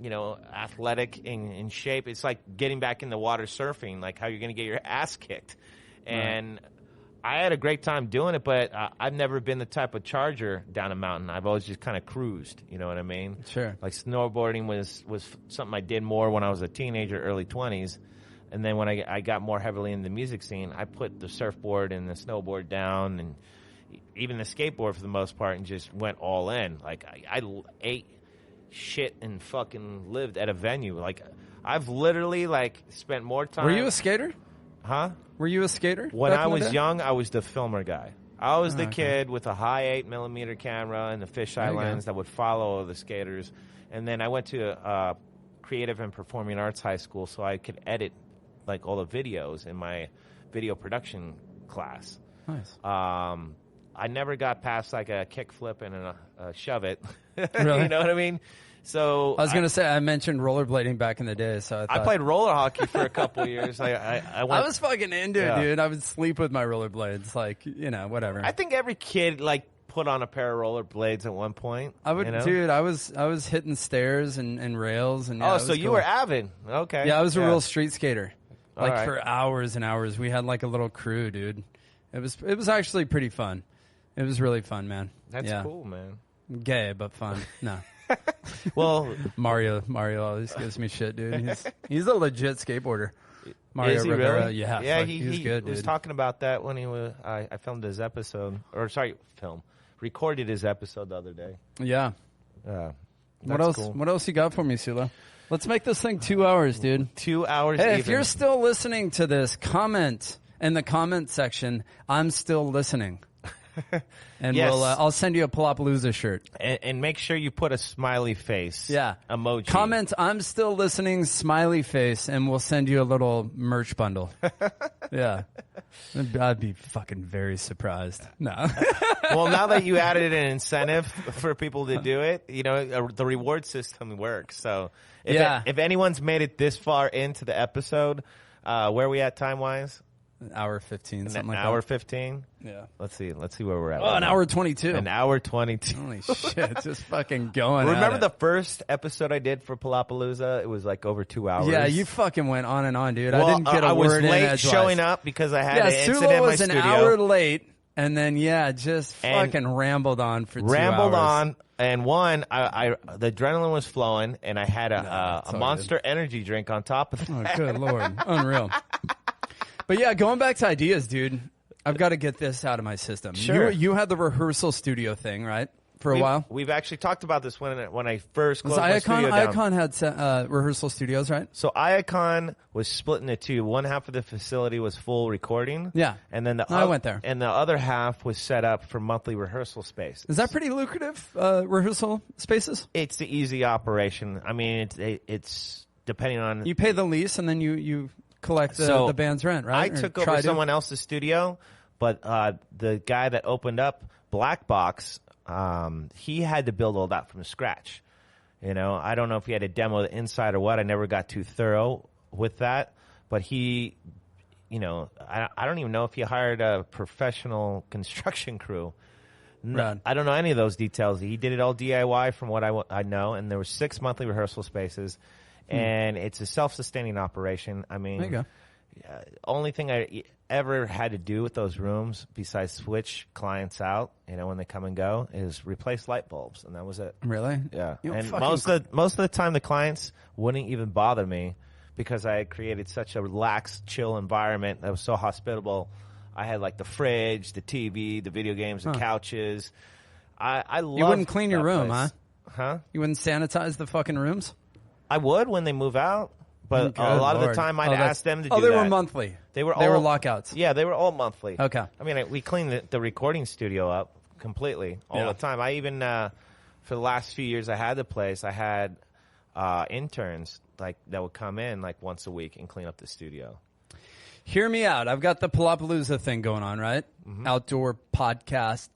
athletic and in shape. It's like getting back in the water surfing, like how you're going to get your ass kicked. And I had a great time doing it, but I've never been the type of charger down a mountain. I've always just kind of cruised, you know what I mean? Sure. Like snowboarding was something I did more when I was a teenager, early 20s. And then when I got more heavily in the music scene, I put the surfboard and the snowboard down and even the skateboard for the most part and just went all in. Like I ate shit and fucking lived at a venue. Like I've literally like spent more time. Were you a skater? Huh? Were you a skater? When I was young, I was the filmer guy. I was the kid with a high 8mm camera and the fisheye lens that would follow the skaters. And then I went to creative and performing arts high school so I could edit like all the videos in my video production class. Nice. I never got past like a kickflip and a shove it. Really? You know what I mean? So I was going to say, I mentioned rollerblading back in the day. So I played roller hockey for a couple of years. I was fucking into it, dude. I would sleep with my rollerblades, like, whatever. I think every kid like put on a pair of rollerblades at one point. I would, dude. I was hitting stairs and rails and. So you were avid, okay? Yeah, I was a real street skater, like right. for hours and hours. We had like a little crew, dude. It was actually pretty fun. It was really fun, man. That's cool, man. Gay but fun. No. Well, Mario always gives me shit, dude. He's a legit skateboarder. Mario is he Rivera, really? yeah, he was good, dude. was talking about that when he was. I filmed his episode, recorded his episode the other day. Yeah. What else? Cool. What else you got for me, Sulo? Let's make this thing 2 hours, dude. 2 hours. Hey, even. if you're still listening to this, comment in the comment section. I'm still listening. And yes. I'll send you a Palapalooza shirt. And make sure you put a smiley face. Yeah. Emoji. Comment, I'm still listening, smiley face, and we'll send you a little merch bundle. Yeah. I'd be fucking very surprised. No. Well, now that you added an incentive for people to do it, the reward system works. So if anyone's made it this far into the episode, where are we at time-wise? An hour 15, something like that. An hour 15? Yeah. Let's see where we're at. Oh, an hour 22. An hour 22. Holy shit, just fucking going. Remember the first episode I did for Palapalooza? It was like over 2 hours. Yeah, you fucking went on and on, dude. Well, I didn't get a word in I was late edgewise. showing up because I had an incident Sulo in my was studio. an hour late, and then, just fucking rambled on for 2 hours. Rambled on, and the adrenaline was flowing, and I had a Monster Energy drink on top of that. Oh, good Lord. Unreal. But yeah, going back to ideas, dude, I've got to get this out of my system. Sure. You had the rehearsal studio thing, right? For a while? We've actually talked about this when I first closed my Iacon, studio down. Iacon had rehearsal studios, right? So Iacon was split into two. One half of the facility was full recording. Yeah. And then I went there. And the other half was set up for monthly rehearsal space. Is that pretty lucrative, rehearsal spaces? It's the easy operation. I mean, it's depending on... You pay the lease and then you collect the band's rent, right? I took over someone else's studio, but the guy that opened up Black Box, he had to build all that from scratch. I don't know if he had to demo the inside or what. I never got too thorough with that, but he, I don't even know if he hired a professional construction crew. Right. I don't know any of those details. He did it all DIY from what I know, and there were 6 monthly rehearsal spaces. And it's a self-sustaining operation. I mean, there you go. Only thing I ever had to do with those rooms, besides switch clients out, when they come and go, is replace light bulbs, and that was it. Really? Yeah. And most of the time, the clients wouldn't even bother me because I had created such a relaxed, chill environment that was so hospitable. I had like the fridge, the TV, the video games, the couches. I love. You wouldn't clean your room, place. Huh? You wouldn't sanitize the fucking rooms? I would when they move out, but a lot of the time I'd ask them to do that. Oh, they were monthly. They were lockouts. Yeah, they were all monthly. Okay. I mean, we cleaned the recording studio up completely all the time. I even, for the last few years I had the place, I had interns that would come in like once a week and clean up the studio. Hear me out. I've got the Palapalooza thing going on, right? Mm-hmm. Outdoor podcast,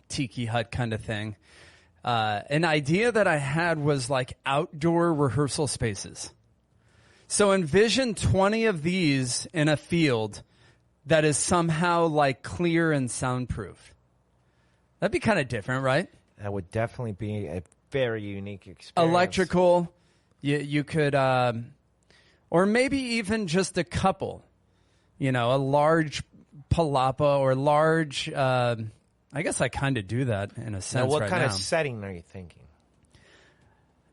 tiki hut kind of thing. An idea that I had was like outdoor rehearsal spaces. So envision 20 of these in a field that is somehow like clear and soundproof. That'd be kind of different, right? That would definitely be a very unique experience. Electrical, you could, or maybe even just a couple, a large palapa or large, I guess I kind of do that in a sense now, what right kind now. of setting are you thinking?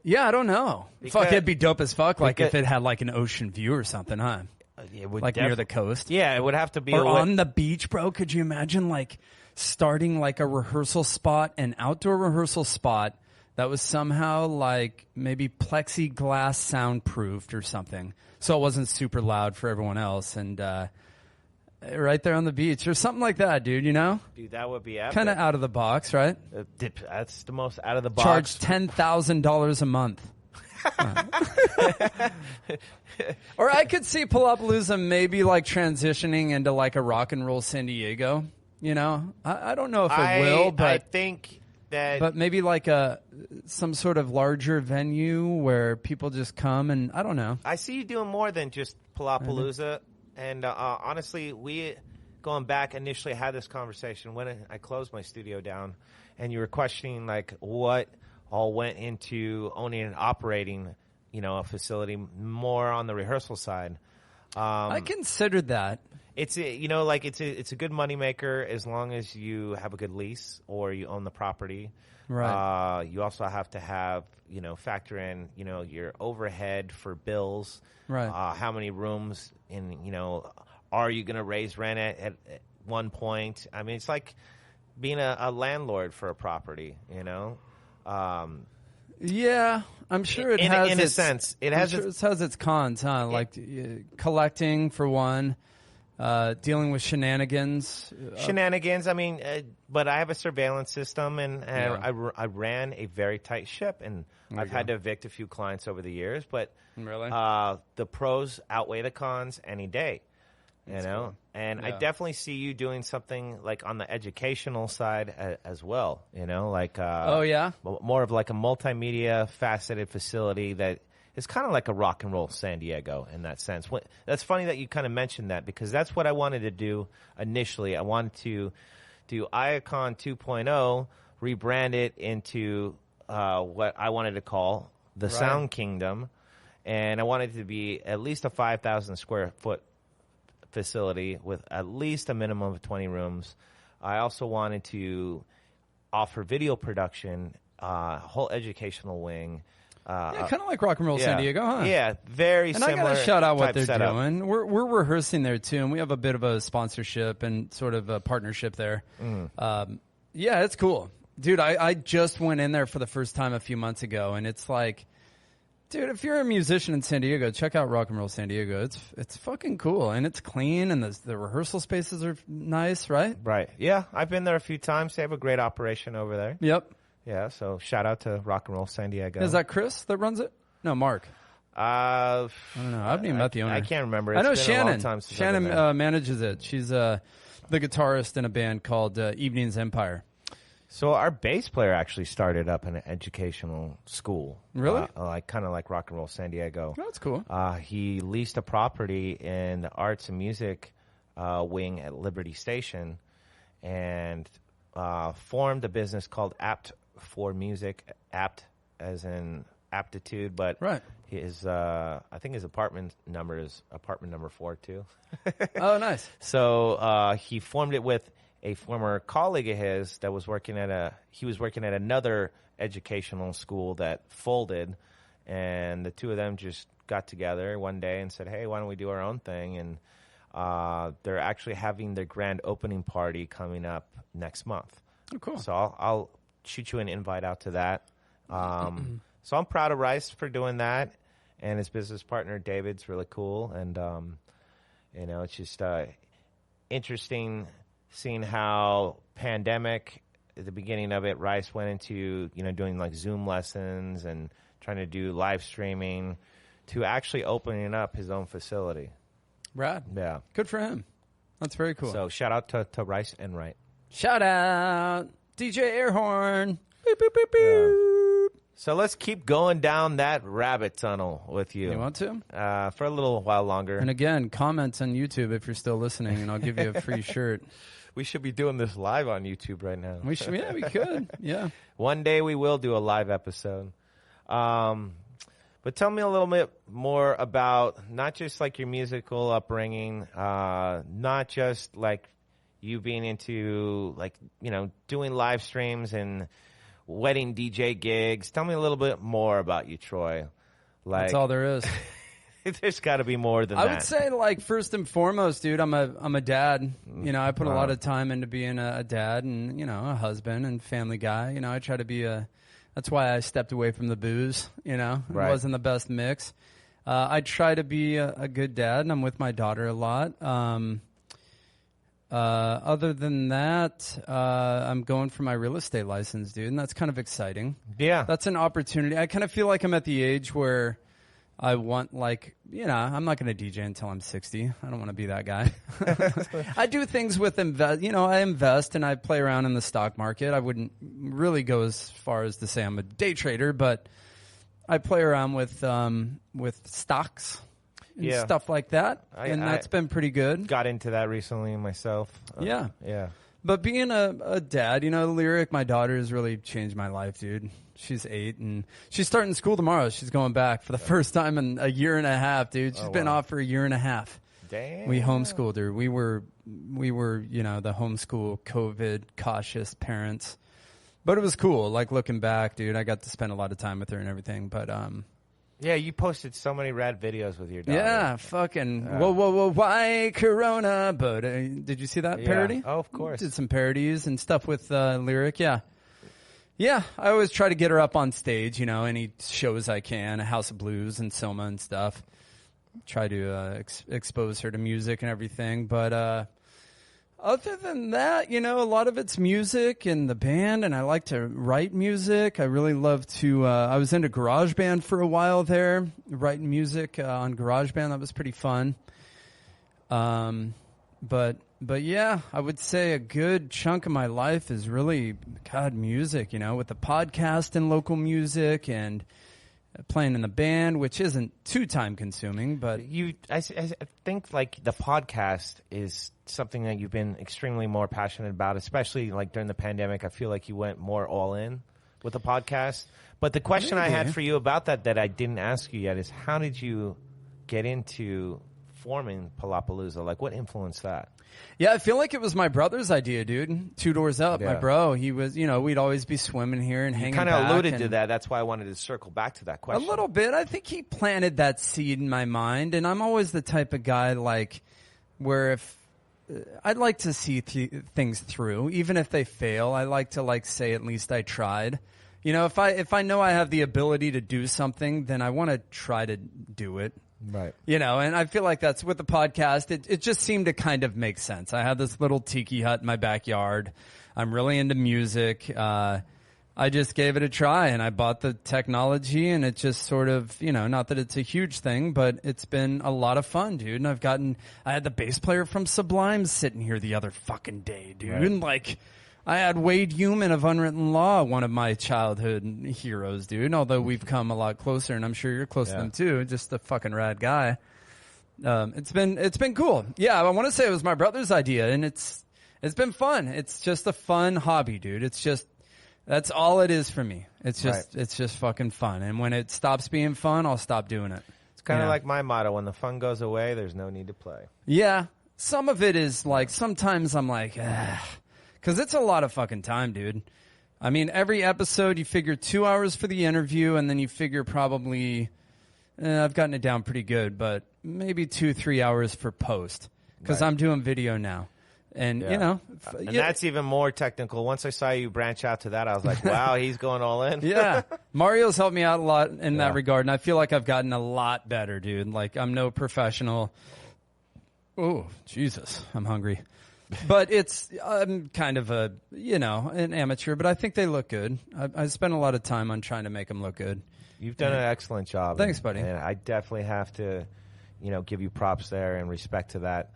Yeah, I don't know. Because, it'd be dope as fuck. Like if it had like an ocean view or something, huh? It would like near the coast. Yeah, it would have to be. Or on the beach, bro. Could you imagine like starting like a rehearsal spot, an outdoor rehearsal spot that was somehow like maybe plexiglass soundproofed or something, so it wasn't super loud for everyone else, and right there on the beach or something like that, dude, you know? Dude, that would be epic. Kind of out of the box, right? That's the most out of the box. Charge $10,000 a month. Or I could see Palapalooza maybe like transitioning into like a rock and roll San Diego, you know? I don't know if it will, but I think that... But maybe like some sort of larger venue where people just come and I don't know. I see you doing more than just Palapalooza. And honestly, we, going back, initially had this conversation when I closed my studio down, and you were questioning like what all went into owning and operating, you know, a facility more on the rehearsal side. I considered that. It's you know, like it's a good moneymaker as long as you have a good lease or you own the property. Right. You also have to have, you know, factor in, you know, your overhead for bills. Right. How many rooms in, you know, are you going to raise rent at one point? I mean, it's like being a landlord for a property, you know? Yeah, I'm sure it has. In a sense, it has its cons, huh? Like collecting for one, dealing with shenanigans. I mean, but I have a surveillance system, and I ran a very tight ship, and I've had to evict a few clients over the years. But really, the pros outweigh the cons any day. You know, cool. And I definitely see you doing something like on the educational side as well. You know, like more of like a multimedia faceted facility that is kind of like a rock and roll San Diego in that sense. That's funny that you kind of mentioned that because that's what I wanted to do initially. I wanted to do Iacon 2.0, rebrand it into what I wanted to call the Sound Kingdom, and I wanted it to be at least a 5,000 square foot facility with at least a minimum of 20 rooms. I also wanted to offer video production, whole educational wing. Kind of like Rock and Roll San Diego, huh? Yeah, very similar. And I got to shout out what they're setup. doing. We're rehearsing there too, and we have a bit of a sponsorship and sort of a partnership there. Yeah, it's cool. Dude, I just went in there for the first time a few months ago, and it's like, dude, if you're a musician in San Diego, check out Rock and Roll San Diego. It's fucking cool, and it's clean, and the rehearsal spaces are nice, right? Right. Yeah, I've been there a few times. They have a great operation over there. Yep. Yeah, so shout out to Rock and Roll San Diego. Is that Chris that runs it? No, Mark. I don't know. I haven't even met the owner. I can't remember. I know been Shannon. a long time since Shannon I've been there. manages it. She's the guitarist in a band called Evening's Empire. So our bass player actually started up in an educational school. Really? Kind of like Rock and Roll San Diego. Oh, that's cool. He leased a property in the arts and music wing at Liberty Station and formed a business called Apt for Music. Apt as in aptitude, but his I think his apartment number is apartment number 4 too. Oh, nice. So he formed it with a former colleague of his that was working at another educational school that folded, and the two of them just got together one day and said, hey, why don't we do our own thing? And they're actually having their grand opening party coming up next month. Oh, cool. So I'll shoot you an invite out to that. So I'm proud of Rice for doing that, and his business partner David's really cool, and you know, it's just interesting seeing how pandemic at the beginning of it, Rice went into, you know, doing like Zoom lessons and trying to do live streaming to actually opening up his own facility. Rad. Yeah. Good for him. That's very cool. So shout out to Rice and Wright. Shout out DJ Airhorn. Boop, boop, boop, boop. So let's keep going down that rabbit tunnel with you. You want to? For a little while longer. And again, comments on YouTube if you're still listening, and I'll give you a free shirt. We should be doing this live on YouTube right now. We should. Yeah, we could. Yeah. One day we will do a live episode. But tell me a little bit more about not just like your musical upbringing, not just like you being into like, you know, doing live streams and wedding DJ gigs. Tell me a little bit more about you, Troy. Like, that's all there is. There's got to be more than that. I would say, like, first and foremost, dude, I'm a dad. You know, I put a lot of time into being a dad and, you know, a husband and family guy. You know, I try to be that's why I stepped away from the booze, you know. It wasn't the best mix. I try to be a good dad, and I'm with my daughter a lot. Other than that, I'm going for my real estate license, dude, and that's kind of exciting. Yeah. That's an opportunity. I kind of feel like I'm at the age where I want, like, I'm not going to DJ until I'm 60. I don't want to be that guy. I do things with I invest and I play around in the stock market. I wouldn't really go as far as to say I'm a day trader, but I play around with stocks and stuff like that, and that's been pretty good. Got into that recently myself. Yeah. But being a dad, Lyric, my daughter, has really changed my life, dude. She's 8, and she's starting school tomorrow. She's going back for the first time in a year and a half, dude. She's been off for a year and a half. Damn. We homeschooled her. We were, the homeschool COVID cautious parents. But it was cool. Like, looking back, dude, I got to spend a lot of time with her and everything. But yeah, you posted so many rad videos with your daughter. Yeah, fucking whoa, why Corona? But did you see that parody? Oh, of course. Did some parodies and stuff with Lyric. Yeah, I always try to get her up on stage, any shows I can, House of Blues and Soma and stuff. Try to expose her to music and everything. But other than that, a lot of it's music and the band, and I like to write music. I really love to, I was into GarageBand for a while there, writing music on GarageBand. That was pretty fun. But yeah, I would say a good chunk of my life is really, music, with the podcast and local music and playing in the band, which isn't too time consuming, but I think like the podcast is something that you've been extremely more passionate about, especially like during the pandemic. I feel like you went more all in with the podcast. But the question I had for you about that I didn't ask you yet is, how did you get into forming Palapalooza? Like, what influenced that? Yeah, I feel like it was my brother's idea, dude. 2 doors up, my bro. He was, we'd always be swimming here and hanging back. You kind of alluded to that. That's why I wanted to circle back to that question. A little bit. I think he planted that seed in my mind, and I'm always the type of guy, like, where if I'd like to see things through, even if they fail. I like to, like, say at least I tried. If I know I have the ability to do something, then I want to try to do it. Right. And I feel like that's with the podcast. It just seemed to kind of make sense. I had this little tiki hut in my backyard. I'm really into music. I just gave it a try, and I bought the technology, and it just sort of, not that it's a huge thing, but it's been a lot of fun, dude. And I had the bass player from Sublime sitting here the other fucking day, dude. Right. And like, I had Wade Human of Unwritten Law, one of my childhood heroes, dude. Although we've come a lot closer, and I'm sure you're close to them too. Just a fucking rad guy. It's been cool. Yeah, I want to say it was my brother's idea, and it's been fun. It's just a fun hobby, dude. That's all it is for me. It's just fucking fun. And when it stops being fun, I'll stop doing it. It's kind of like my motto: when the fun goes away, there's no need to play. Yeah, some of it is like, sometimes I'm like, because it's a lot of fucking time, dude. I mean, every episode you figure 2 hours for the interview, and then you figure probably, I've gotten it down pretty good, but maybe 2-3 hours for post, because I'm doing video now. And, and that's even more technical. Once I saw you branch out to that, I was like, wow, he's going all in. Yeah. Mario's helped me out a lot in that regard, and I feel like I've gotten a lot better, dude. Like, I'm no professional. Oh, Jesus, I'm hungry. But I'm kind of an amateur, but I think they look good. I spent a lot of time on trying to make them look good. You've done an excellent job. Thanks, buddy. And I definitely have to, give you props there and respect to that.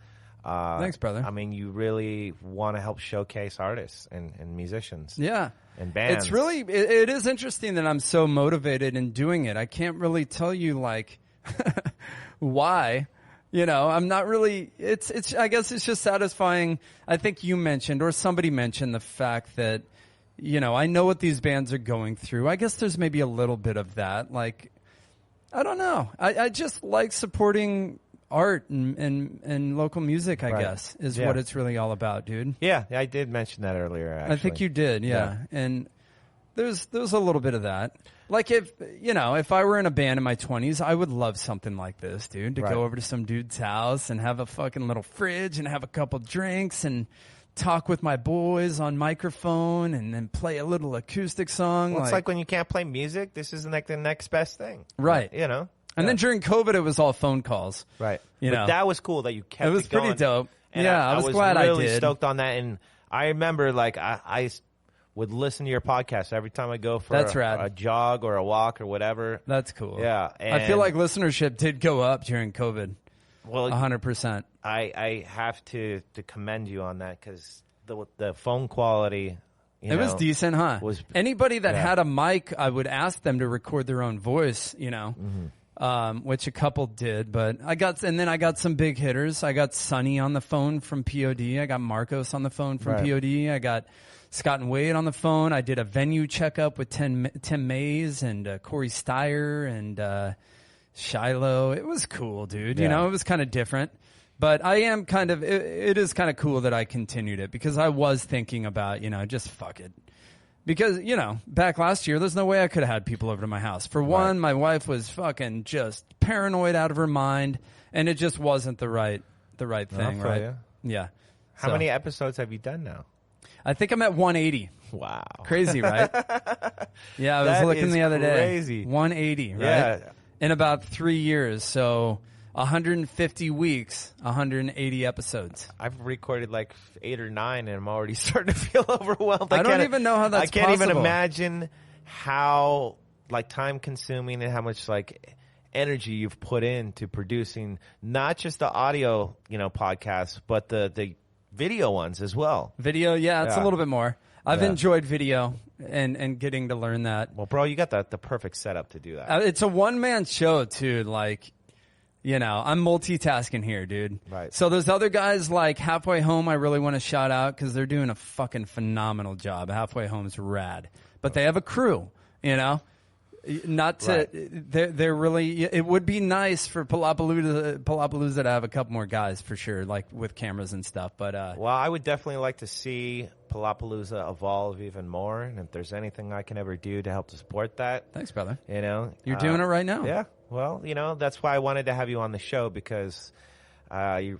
Thanks, brother. I mean, you really want to help showcase artists and musicians. Yeah. And bands. It is interesting that I'm so motivated in doing it. I can't really tell you, like, why. I'm not really, I guess it's just satisfying. I think you mentioned, or somebody mentioned, the fact that, I know what these bands are going through. I guess there's maybe a little bit of that. Like, I don't know. I just like supporting art and local music, I guess, is what it's really all about, dude. Yeah, I did mention that earlier, actually. I think you did, yeah. And there's a little bit of that. Like, if I were in a band in my 20s, I would love something like this, dude, to go over to some dude's house and have a fucking little fridge and have a couple drinks and talk with my boys on microphone and then play a little acoustic song. Well, it's like when you can't play music, this is like the next best thing. Right. And then during COVID, it was all phone calls. Right. But that was cool that you kept it going. It was pretty dope. And Yeah, I was glad I really did. stoked on that. And I remember, like, I would listen to your podcast every time I go for That's rad. a jog or a walk or whatever. That's cool. Yeah. I feel like listenership did go up during COVID. Well, 100%. I have to commend you on that because the phone quality, It was decent, huh? Anybody that had a mic, I would ask them to record their own voice, which a couple did. But I got some big hitters. I got Sonny on the phone from POD. I got Marcos on the phone from POD. I got Scott and Wade on the phone. I did a venue checkup with Tim Mays and Corey Steyer and Shiloh. It was cool, dude. Yeah. It was kind of different. But I am it is kind of cool that I continued it because I was thinking about, just fuck it. Because, back last year, there's no way I could have had people over to my house. For one, my wife was fucking just paranoid out of her mind, and it just wasn't the right thing, right? You. Yeah. How many episodes have you done now? I think I'm at 180. Wow. Crazy, right? Yeah, I was looking the other day. Crazy. 180, right? Yeah. In about 3 years, so 150 weeks, 180 episodes. I've recorded like 8 or 9, and I'm already starting to feel overwhelmed. I don't even know how that's possible. I can't even imagine how time consuming and how much energy you've put into producing not just the audio, podcasts, but the video ones as well. Video, it's a little bit more. I've enjoyed video and getting to learn that. Well, bro, you got the perfect setup to do that. It's a one-man show, too. I'm multitasking here, dude. Right. So there's other guys like Halfway Home I really want to shout out because they're doing a fucking phenomenal job. Halfway Home's rad. But they have a crew, Not to, they're really, it would be nice for Palapalooza to have a couple more guys for sure, like with cameras and stuff. But, well, I would definitely like to see Palapalooza evolve even more. And if there's anything I can ever do to help to support that. Thanks, brother. You're doing it right now. Yeah. Well, that's why I wanted to have you on the show because, for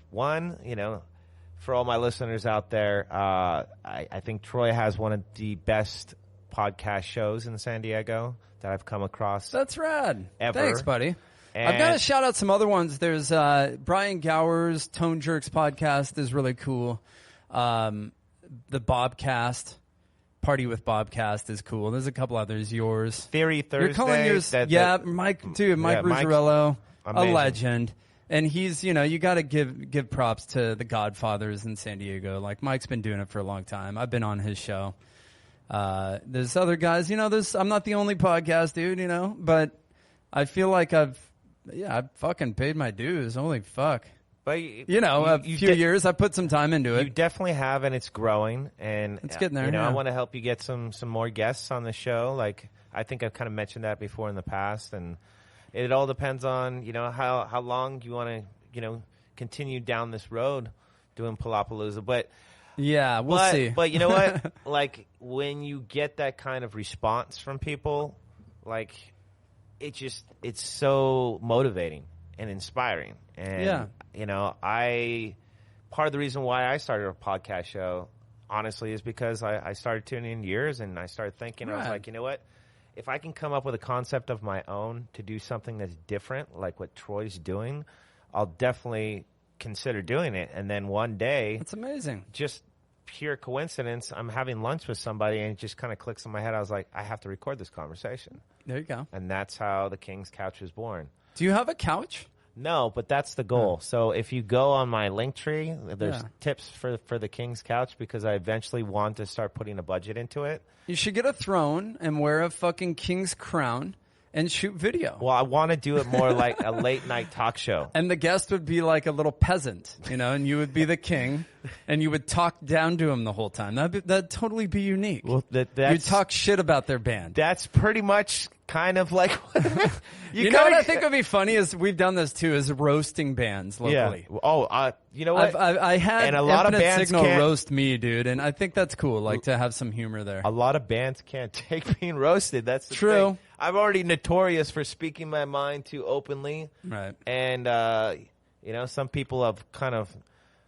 all my listeners out there, I think Troy has one of the best podcast shows in San Diego that I've come across. That's rad. Ever. Thanks, buddy. And I've got to shout out some other ones. There's Brian Gower's Tone Jerks podcast is really cool. The Bobcast, Party with Bobcast is cool. There's a couple others. Yours. Theory Thursday. You're calling yours. Mike Ruggiero, a legend. And he's, you got to give props to the Godfathers in San Diego. Like, Mike's been doing it for a long time. I've been on his show. There's other guys, I'm not the only podcast dude, but I feel like I've fucking paid my dues. Holy fuck. But a few years, I put some time into it. You definitely have, and it's growing. And it's getting there. I want to help you get some more guests on the show. Like, I think I've kind of mentioned that before in the past, and it all depends on, how long you want to, continue down this road doing Palapalooza. But yeah, we'll see. But you know what? Like, when you get that kind of response from people, it's so motivating and inspiring. And, part of the reason why I started a podcast show, honestly, is because I started tuning in years and I started thinking, I was like, you know what? If I can come up with a concept of my own to do something that's different, like what Troy's doing, I'll definitely consider doing it. And then one day, it's amazing. Just pure coincidence, I'm having lunch with somebody and it just kind of clicks in my head. I was like, I have to record this conversation. There you go. And that's how the King's Couch was born. Do you have a couch? No, but that's the goal. So if you go on my Linktree, there's tips for the King's Couch because I eventually want to start putting a budget into it. You should get a throne and wear a fucking king's crown and shoot video. Well, I want to do it more like a late night talk show. And the guest would be like a little peasant, and you would be the king, and you would talk down to him the whole time. That'd totally be unique. Well, you'd talk shit about their band. That's pretty much kind of like you know what I think would be funny is we've done this too, is roasting bands locally. Yeah. Oh, you know what? I had and a lot Infinite of bands Signal can't roast me, dude, and I think that's cool. Like to have some humor there. A lot of bands can't take being roasted. That's the true. Thing. I'm already notorious for speaking my mind too openly. Right. And some people have kind of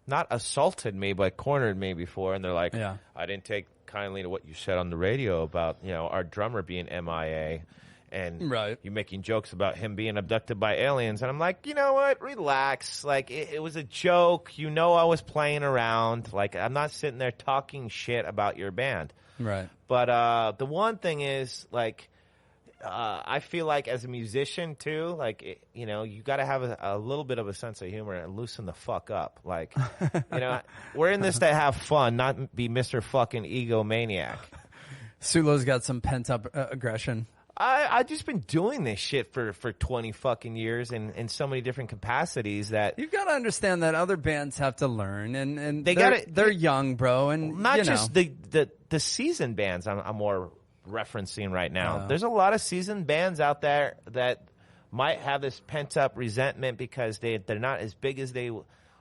not assaulted me, but cornered me before, and they're like, I didn't take kindly to what you said on the radio about our drummer being MIA. and right. you're making jokes about him being abducted by aliens. And I'm like, you know what? Relax. Like, it was a joke. You know I was playing around. Like, I'm not sitting there talking shit about your band. Right. But the one thing is, like, I feel like as a musician, too, like, you got to have a little bit of a sense of humor and loosen the fuck up. Like, we're in this to have fun, not be Mr. fucking egomaniac. Sulo's got some pent-up aggression. I just been doing this shit for 20 fucking years in so many different capacities that you've got to understand that other bands have to learn, and they're young, bro, and not just the seasoned bands. I'm more referencing right now. There's a lot of seasoned bands out there that might have this pent up resentment because they're not as big as they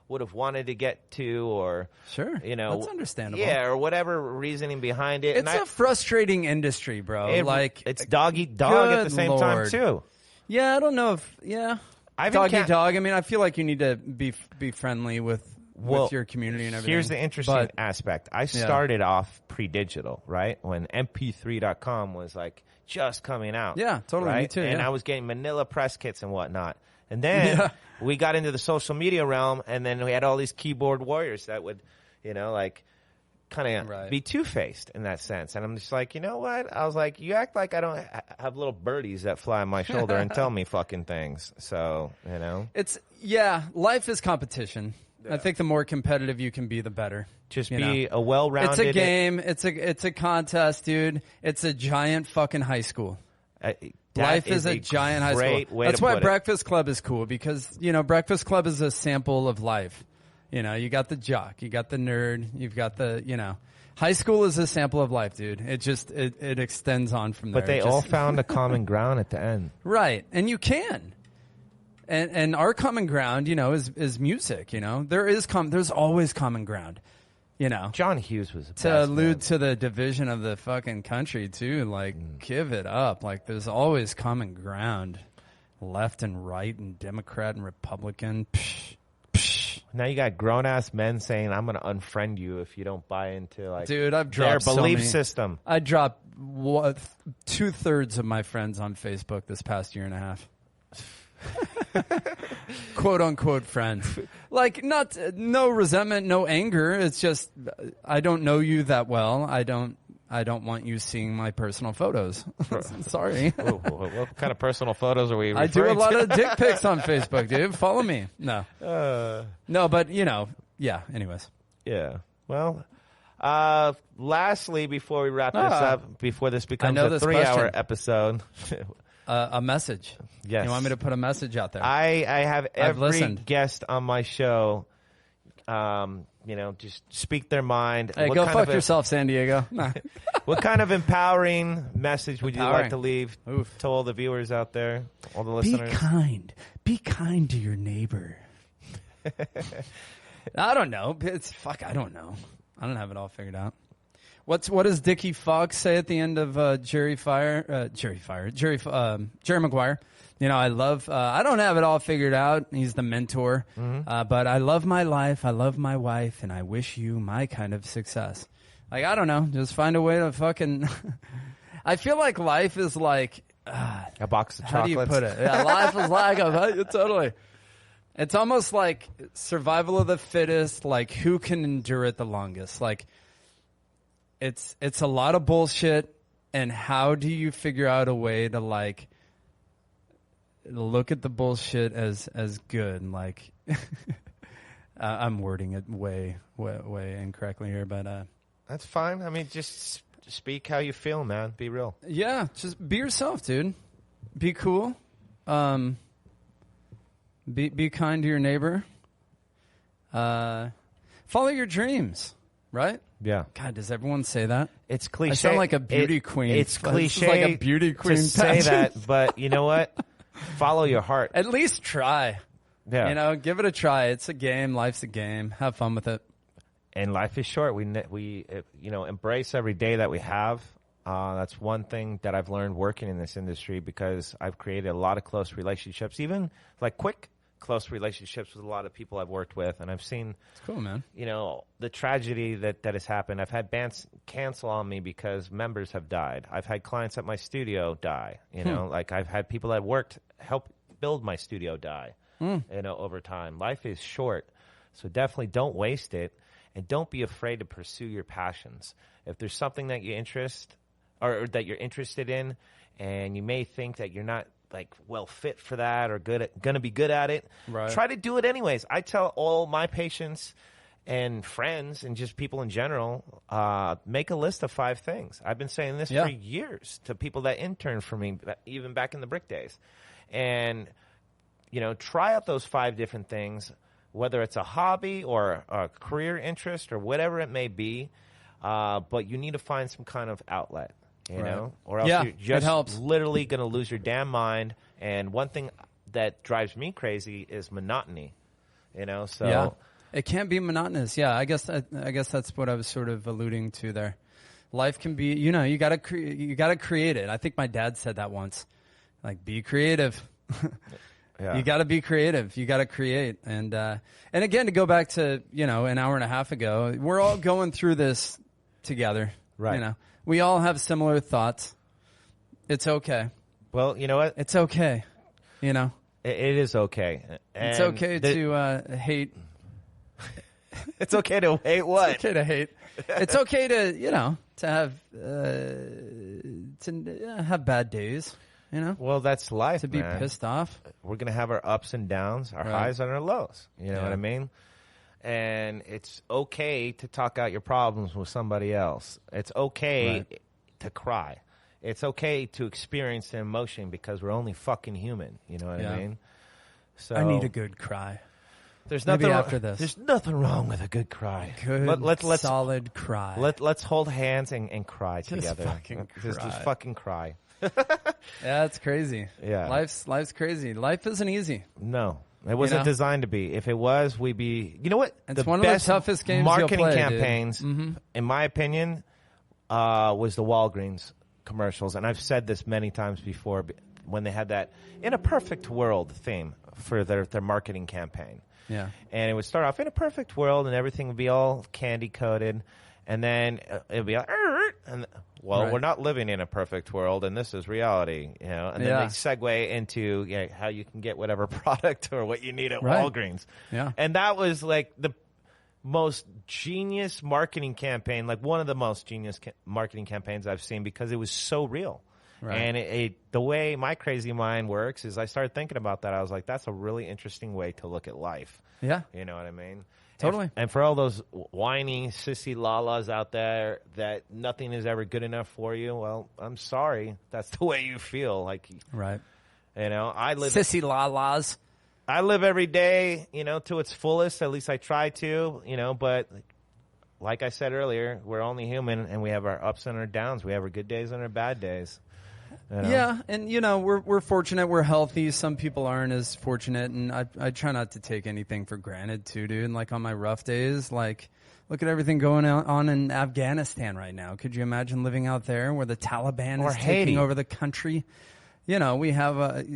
would have wanted to get to, or sure, that's understandable. Yeah, or whatever reasoning behind it. It's a frustrating industry, bro. It's dog eat dog at the same time too. Yeah, I don't know if dog eat dog. I mean, I feel like you need to be friendly with your community and everything. Here's the interesting aspect. I started off pre-digital, right? When MP3.com was like just coming out. Yeah, totally. Right? Me too. And I was getting manila press kits and whatnot. And then we got into the social media realm, and then we had all these keyboard warriors that would, kind of be two-faced in that sense. And I'm just like, you know what? I was like, you act like I don't have little birdies that fly on my shoulder and tell me fucking things. So, life is competition. Yeah. I think the more competitive you can be, the better. Just be a well-rounded. It's a game. It's a contest, dude. It's a giant fucking high school. Life is a giant high school. That's why Breakfast Club is cool, because, Breakfast Club is a sample of life. You got the jock, you got the nerd, you've got the, high school is a sample of life, dude. It just, it extends on from there. But they all found a common ground at the end. Right. And you can. And our common ground, is music, there's always common ground. John Hughes was to allude to the division of the fucking country too. Like, give it up. Like, there's always common ground, left and right, and Democrat and Republican. Psh, psh. Now you got grown ass men saying, "I'm going to unfriend you if you don't buy into Dude, I've dropped their belief system." I dropped 2/3 of my friends on Facebook this past year and a half. Quote unquote friends. Like, no resentment, no anger. It's just, I don't know you that well. I don't want you seeing my personal photos. Sorry. What kind of personal photos are we referring to? I do a lot of dick pics on Facebook, dude. Follow me. No. No, but anyways. Yeah. Well, lastly, before we wrap this up, before this becomes a 3-hour episode. A message. Yes. You want me to put a message out there? I have every guest on my show, just speak their mind. Hey, go fuck yourself, San Diego. What kind of empowering message would you like to leave to all the viewers out there, all the listeners? Be kind. Be kind to your neighbor. I don't know. I don't know. I don't have it all figured out. What does Dickie Fox say at the end of Jerry Maguire? I love, I don't have it all figured out. He's the mentor. Mm-hmm. But I love my life. I love my wife. And I wish you my kind of success. Like, I don't know. Just find a way to fucking, I feel like life is like, a box of chocolates. How do you put it? Yeah, life is like totally. It's almost like survival of the fittest. Like, who can endure it the longest? Like, it's a lot of bullshit, and how do you figure out a way to, like, look at the bullshit as good? Like, I'm wording it way incorrectly here, but that's fine. I mean, just speak how you feel, man. Be real. Yeah, just be yourself, dude. Be cool. Be kind to your neighbor. Follow your dreams, right? Yeah. God, does everyone say that? It's cliche. I sound like a beauty queen. It's cliche. Like a beauty queen to say that, but you know what? Follow your heart. At least try. Yeah. Give it a try. It's a game. Life's a game. Have fun with it. And life is short. We embrace every day that we have. That's one thing that I've learned working in this industry, because I've created a lot of close relationships, even like quick close relationships with a lot of people I've worked with, and I've seen, It's cool, man. the tragedy that has happened. I've had bands cancel on me because members have died. I've had clients at my studio die. Like I've had people that help build my studio die. Over time. Life is short, so definitely don't waste it, and don't be afraid to pursue your passions. If there's something that or that you're interested in, and you may think that you're not fit for that or gonna be good at it, right. Try to do it anyways. I tell all my patients and friends and just people in general, make a list of 5 things. I've been saying this for years to people that intern for me, even back in the Brick days, and try out those 5 different things, whether it's a hobby or a career interest or whatever it may be. But you need to find some kind of outlet, or else you're just literally going to lose your damn mind. And one thing that drives me crazy is monotony, so it can't be monotonous. Yeah, I guess that's what I was sort of alluding to there. Life can be, you got to create it. I think my dad said that once, be creative. Yeah. You got to be creative. You got to create. And again, to go back to, an hour and a half ago, we're all going through this together. Right. We all have similar thoughts. It's okay. Well, you know what? It's okay. It is okay. And it's okay to hate. It's okay to hate what? It's okay to hate. It's okay to, to have bad days. Well, that's life, to be man. pissed off. We're going to have our ups and downs, our highs and our lows. You know what I mean? And it's okay to talk out your problems with somebody else. It's okay to cry. It's okay to experience an emotion because we're only fucking human. You know what I mean? So I need a good cry. There's Maybe nothing after this. There's nothing wrong with a good cry. Good, let's solid cry. Let's hold hands and cry together. Fucking cry. Just fucking cry. Yeah, it's crazy. Yeah. Life's crazy. Life isn't easy. No. It wasn't designed to be. If it was, we'd be... You know what? It's one of the toughest games marketing you'll play, campaigns, in my opinion, was the Walgreens commercials. And I've said this many times before when they had that in a perfect world theme for their marketing campaign. Yeah. And it would start off in a perfect world and everything would be all candy coated. And then it would be like, we're not living in a perfect world, and this is reality, And then they segue into how you can get whatever product or what you need at Walgreens. Yeah. And that was like the most genius marketing campaign, like one of the most genius marketing campaigns I've seen because it was so real. Right. And the way my crazy mind works is I started thinking about that. I was like, that's a really interesting way to look at life. Yeah. You know what I mean? Totally. And for all those whiny sissy lalas out there that nothing is ever good enough for you, well, I'm sorry. That's the way you feel. Right. I live sissy lalas. I live every day, to its fullest. At least I try to, but like I said earlier, we're only human and we have our ups and our downs. We have our good days and our bad days. Yeah, and we're fortunate. We're healthy. Some people aren't as fortunate, and I try not to take anything for granted too, dude. And like on my rough days, look at everything going on in Afghanistan right now. Could you imagine living out there where the Taliban is taking over the country? We have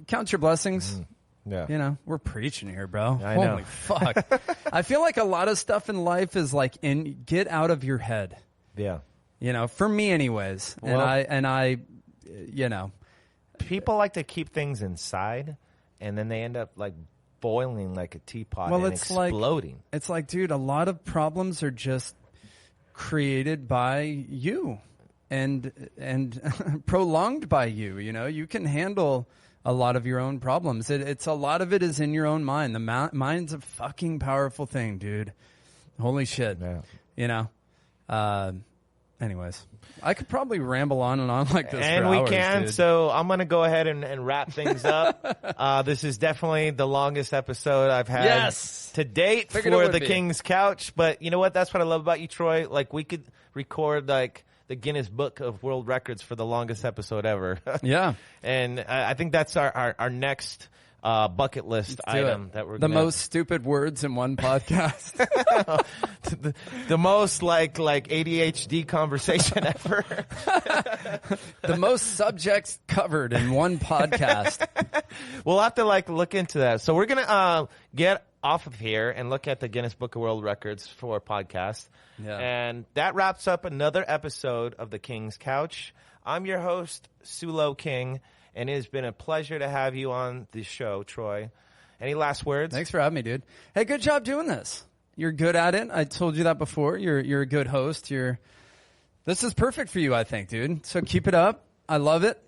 count your blessings. Yeah. We're preaching here, bro. I know. Holy fuck. I feel like a lot of stuff in life is get out of your head. Yeah. For me anyways. Well, and I people like to keep things inside and then they end up boiling like a teapot and exploding. It's dude, a lot of problems are just created by you and prolonged by you. You can handle a lot of your own problems. It's a lot of it is in your own mind. The mind's a fucking powerful thing, dude. Holy shit. Yeah. Anyways, I could probably ramble on and on like this and for we hours, can, dude. So I'm going to go ahead and wrap things up. This is definitely the longest episode I've had to date for the King's Couch. But you know what? That's what I love about you, Troy. We could record the Guinness Book of World Records for the longest episode ever. Yeah. And I think that's our next bucket list item that we're the most stupid words in one podcast. the most like ADHD conversation ever. The most subjects covered in one podcast. We'll have to look into that. So we're gonna get off of here and look at the Guinness Book of World Records for podcast. Yeah. And that wraps up another episode of The King's Couch. I'm your host, Sulo King, and it has been a pleasure to have you on the show, Troy. Any last words? Thanks for having me, dude. Hey, good job doing this. You're good at it. I told you that before. You're a good host. This is perfect for you, I think, dude. So keep it up. I love it.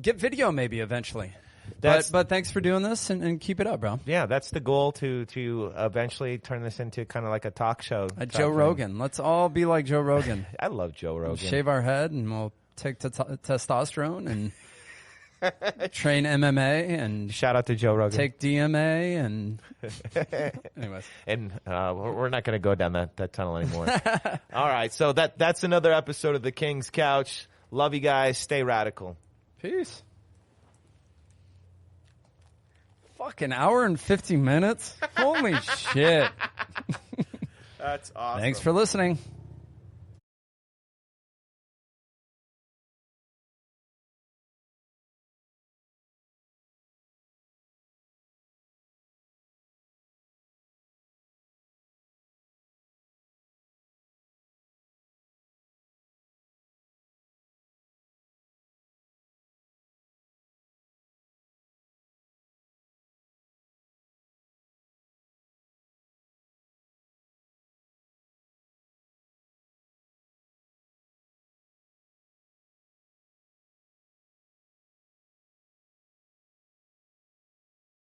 Get video maybe eventually. But thanks for doing this and keep it up, bro. Yeah, that's the goal to eventually turn this into kind of like a talk show. Joe Rogan. Let's all be like Joe Rogan. I love Joe Rogan. We'll shave our head and we'll take testosterone and train MMA and shout out to Joe Rogan. Take DMA and anyways. And we're not going to go down that tunnel anymore. All right, so that's another episode of The King's Couch. Love you guys. Stay radical. Peace. Fucking hour and 50 minutes. Holy shit. That's awesome. Thanks for listening.